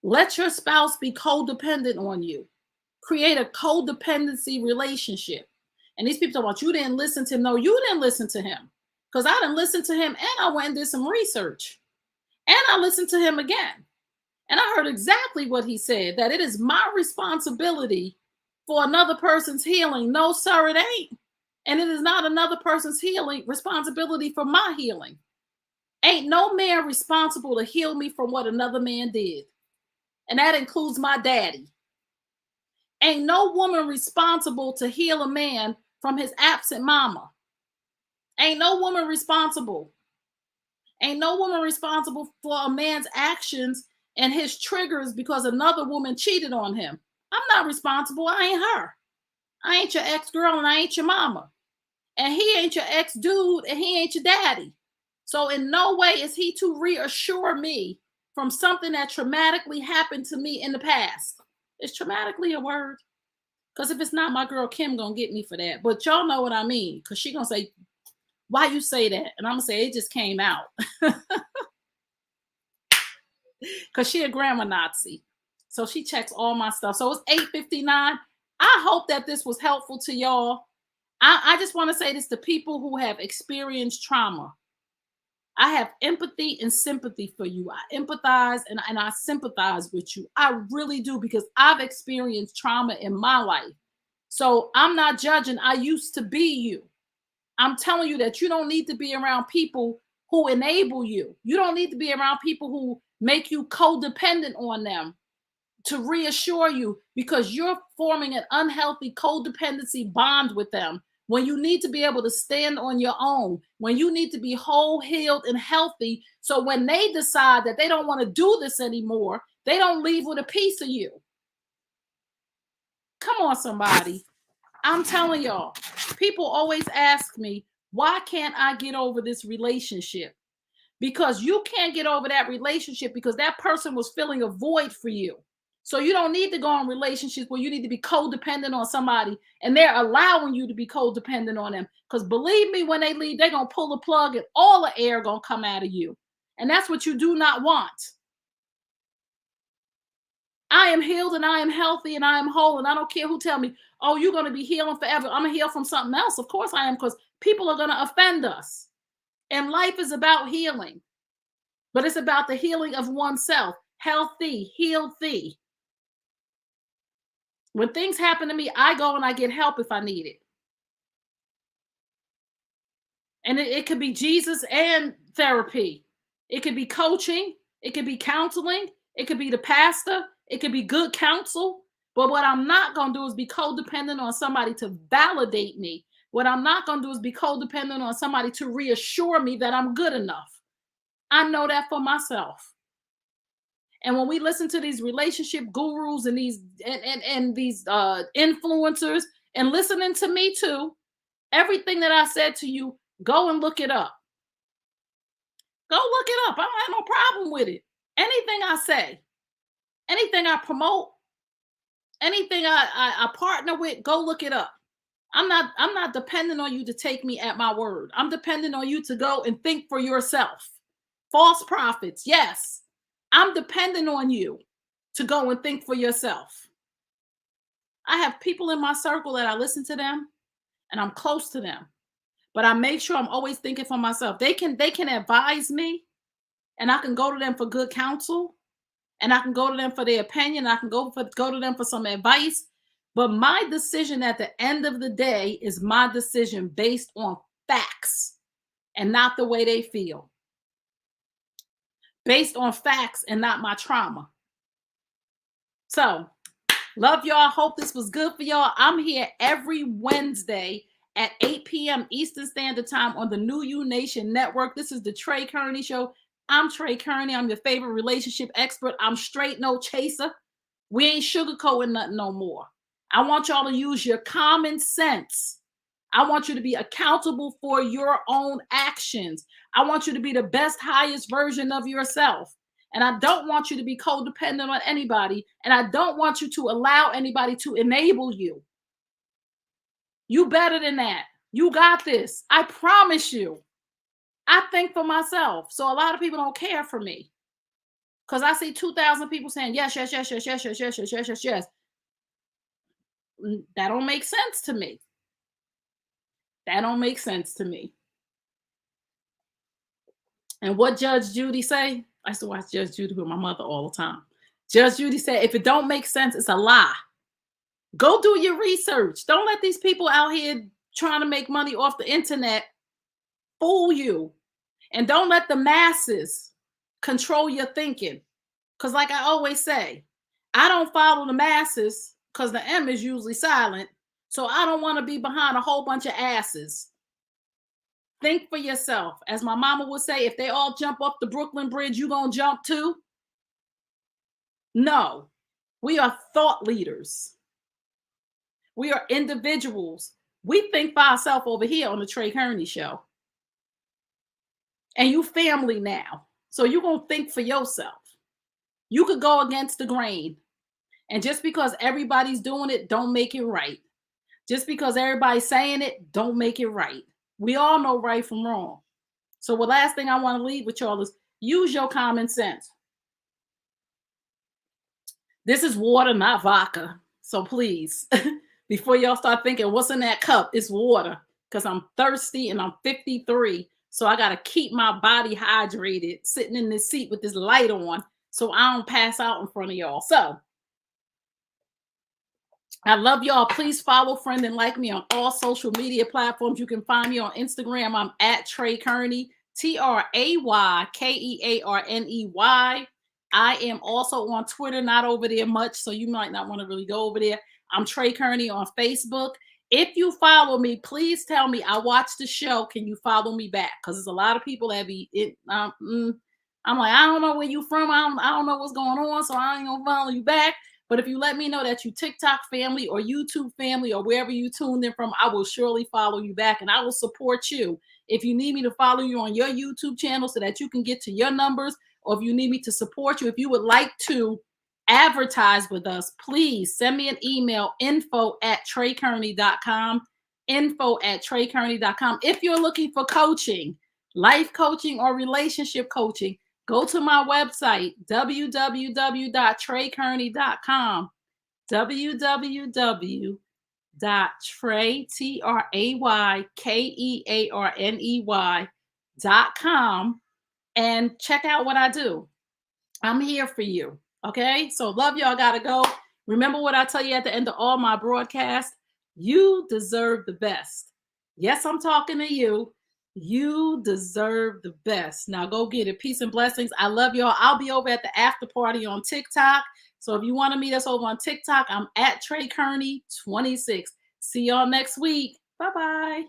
let your spouse be codependent on you. Create a codependency relationship. And these people talk about, you didn't listen to him. No, you didn't listen to him. Because I didn't listen to him, and I went and did some research. And I listened to him again. And I heard exactly what he said, that it is my responsibility for another person's healing. No, sir, it ain't. And it is not another person's healing responsibility for my healing. Ain't no man responsible to heal me from what another man did. And that includes my daddy. Ain't no woman responsible to heal a man from his absent mama. Ain't no woman responsible. Ain't no woman responsible for a man's actions and his triggers because another woman cheated on him. I'm not responsible. I ain't her. I ain't your ex-girl and I ain't your mama. And he ain't your ex-dude and he ain't your daddy. So in no way is he to reassure me from something that traumatically happened to me in the past. Is traumatically a word? Because if it's not, my girl Kim gonna get me for that. But y'all know what I mean. Because she gonna say, why you say that? And I'm gonna say, it just came out. Because she a grammar Nazi. So she checks all my stuff. So it's 8:59. I hope that this was helpful to y'all. I just want to say this to people who have experienced trauma. I have empathy and sympathy for you. I empathize and I sympathize with you. I really do, because I've experienced trauma in my life. So I'm not judging. I used to be you. I'm telling you that you don't need to be around people who enable you. You don't need to be around people who make you codependent on them to reassure you, because you're forming an unhealthy codependency bond with them when you need to be able to stand on your own, when you need to be whole, healed, and healthy. So when they decide that they don't want to do this anymore, they don't leave with a piece of you. Come on, somebody. I'm telling y'all, people always ask me, why can't I get over this relationship? Because you can't get over that relationship because that person was filling a void for you. So you don't need to go in relationships where you need to be codependent on somebody and they're allowing you to be codependent on them. Because believe me, when they leave, they're going to pull the plug and all the air going to come out of you. And that's what you do not want. I am healed and I am healthy and I am whole. And I don't care who tell me, oh, you're going to be healing forever. I'm going to heal from something else. Of course I am, because people are going to offend us. And life is about healing. But it's about the healing of oneself. Healthy, healthy. When things happen to me, I go and I get help if I need it. And it could be Jesus and therapy. It could be coaching. It could be counseling. It could be the pastor. It could be good counsel. But what I'm not going to do is be codependent on somebody to validate me. What I'm not going to do is be codependent on somebody to reassure me that I'm good enough. I know that for myself. And when we listen to these relationship gurus and these influencers, and listening to me too, everything that I said to you, go and look it up. Go look it up. I don't have no problem with it. Anything I say, anything I promote, anything I partner with, go look it up. I'm not dependent on you to take me at my word. I'm dependent on you to go and think for yourself. False prophets, yes. I'm dependent on you to go and think for yourself. I have people in my circle that I listen to them and I'm close to them, but I make sure I'm always thinking for myself. They can advise me and I can go to them for good counsel and I can go to them for their opinion. I can go to them for some advice, but my decision at the end of the day is my decision based on facts and not the way they feel. Based on facts and not my trauma. So, love y'all. Hope this was good for y'all. I'm here every Wednesday at 8 p.m. Eastern Standard Time on the New You Nation Network. This is the Trey Kearney Show. I'm Trey Kearney. I'm your favorite relationship expert. I'm straight, no chaser. We ain't sugarcoating nothing no more. I want y'all to use your common sense. I want you to be accountable for your own actions. I want you to be the best, highest version of yourself. And I don't want you to be codependent on anybody. And I don't want you to allow anybody to enable you. You better than that. You got this. I promise you. I think for myself. So a lot of people don't care for me. Because I see 2,000 people saying, yes, yes, yes, yes, yes, yes, yes, yes, yes, yes, yes. That don't make sense to me. That don't make sense to me. And what Judge Judy say? I used to watch Judge Judy with my mother all the time. Judge Judy said, if it don't make sense, it's a lie. Go do your research. Don't let these people out here trying to make money off the internet fool you. And don't let the masses control your thinking. Because like I always say, I don't follow the masses because the M is usually silent. So I don't want to be behind a whole bunch of asses. Think for yourself. As my mama would say, if they all jump off the Brooklyn Bridge, you gonna jump too? No. We are thought leaders. We are individuals. We think for ourselves over here on the Trey Kearney Show. And you family now. So you're gonna think for yourself. You could go against the grain. And just because everybody's doing it, don't make it right. Just because everybody's saying it, don't make it right. We all know right from wrong. So the last thing I want to leave with y'all is use your common sense. This is water, not vodka. So please, before y'all start thinking, what's in that cup? It's water. Because I'm thirsty and I'm 53. So I got to keep my body hydrated, sitting in this seat with this light on so I don't pass out in front of y'all. So I love y'all. Please follow, friend, and like me on all social media platforms. You can find me on Instagram. I'm at Trey Kearney, TrayKearney. I am also on Twitter, not over there much, so you might not want to really go over there. I'm Trey Kearney on Facebook. If you follow me, please tell me I watched the show. Can you follow me back? Because there's a lot of people that be it. I'm like, I don't know where you from. I don't know what's going on, so I ain't gonna follow you back. But if you let me know that you TikTok family or YouTube family or wherever you tuned in from, I will surely follow you back and I will support you. If you need me to follow you on your YouTube channel so that you can get to your numbers, or if you need me to support you, if you would like to advertise with us, please send me an email, info@treykearney.com, info@treykearney.com. If you're looking for coaching, life coaching or relationship coaching, go to my website, www.treykearney.com, www.treykearney.com, and check out what I do. I'm here for you. Okay. So love y'all. Gotta go. Remember what I tell you at the end of all my broadcasts. You deserve the best. Yes, I'm talking to you. You deserve the best. Now go get it. Peace and blessings. I love y'all. I'll be over at the after party on TikTok. So if you want to meet us over on TikTok, I'm at Trey Kearney 26. See y'all next week. Bye-bye.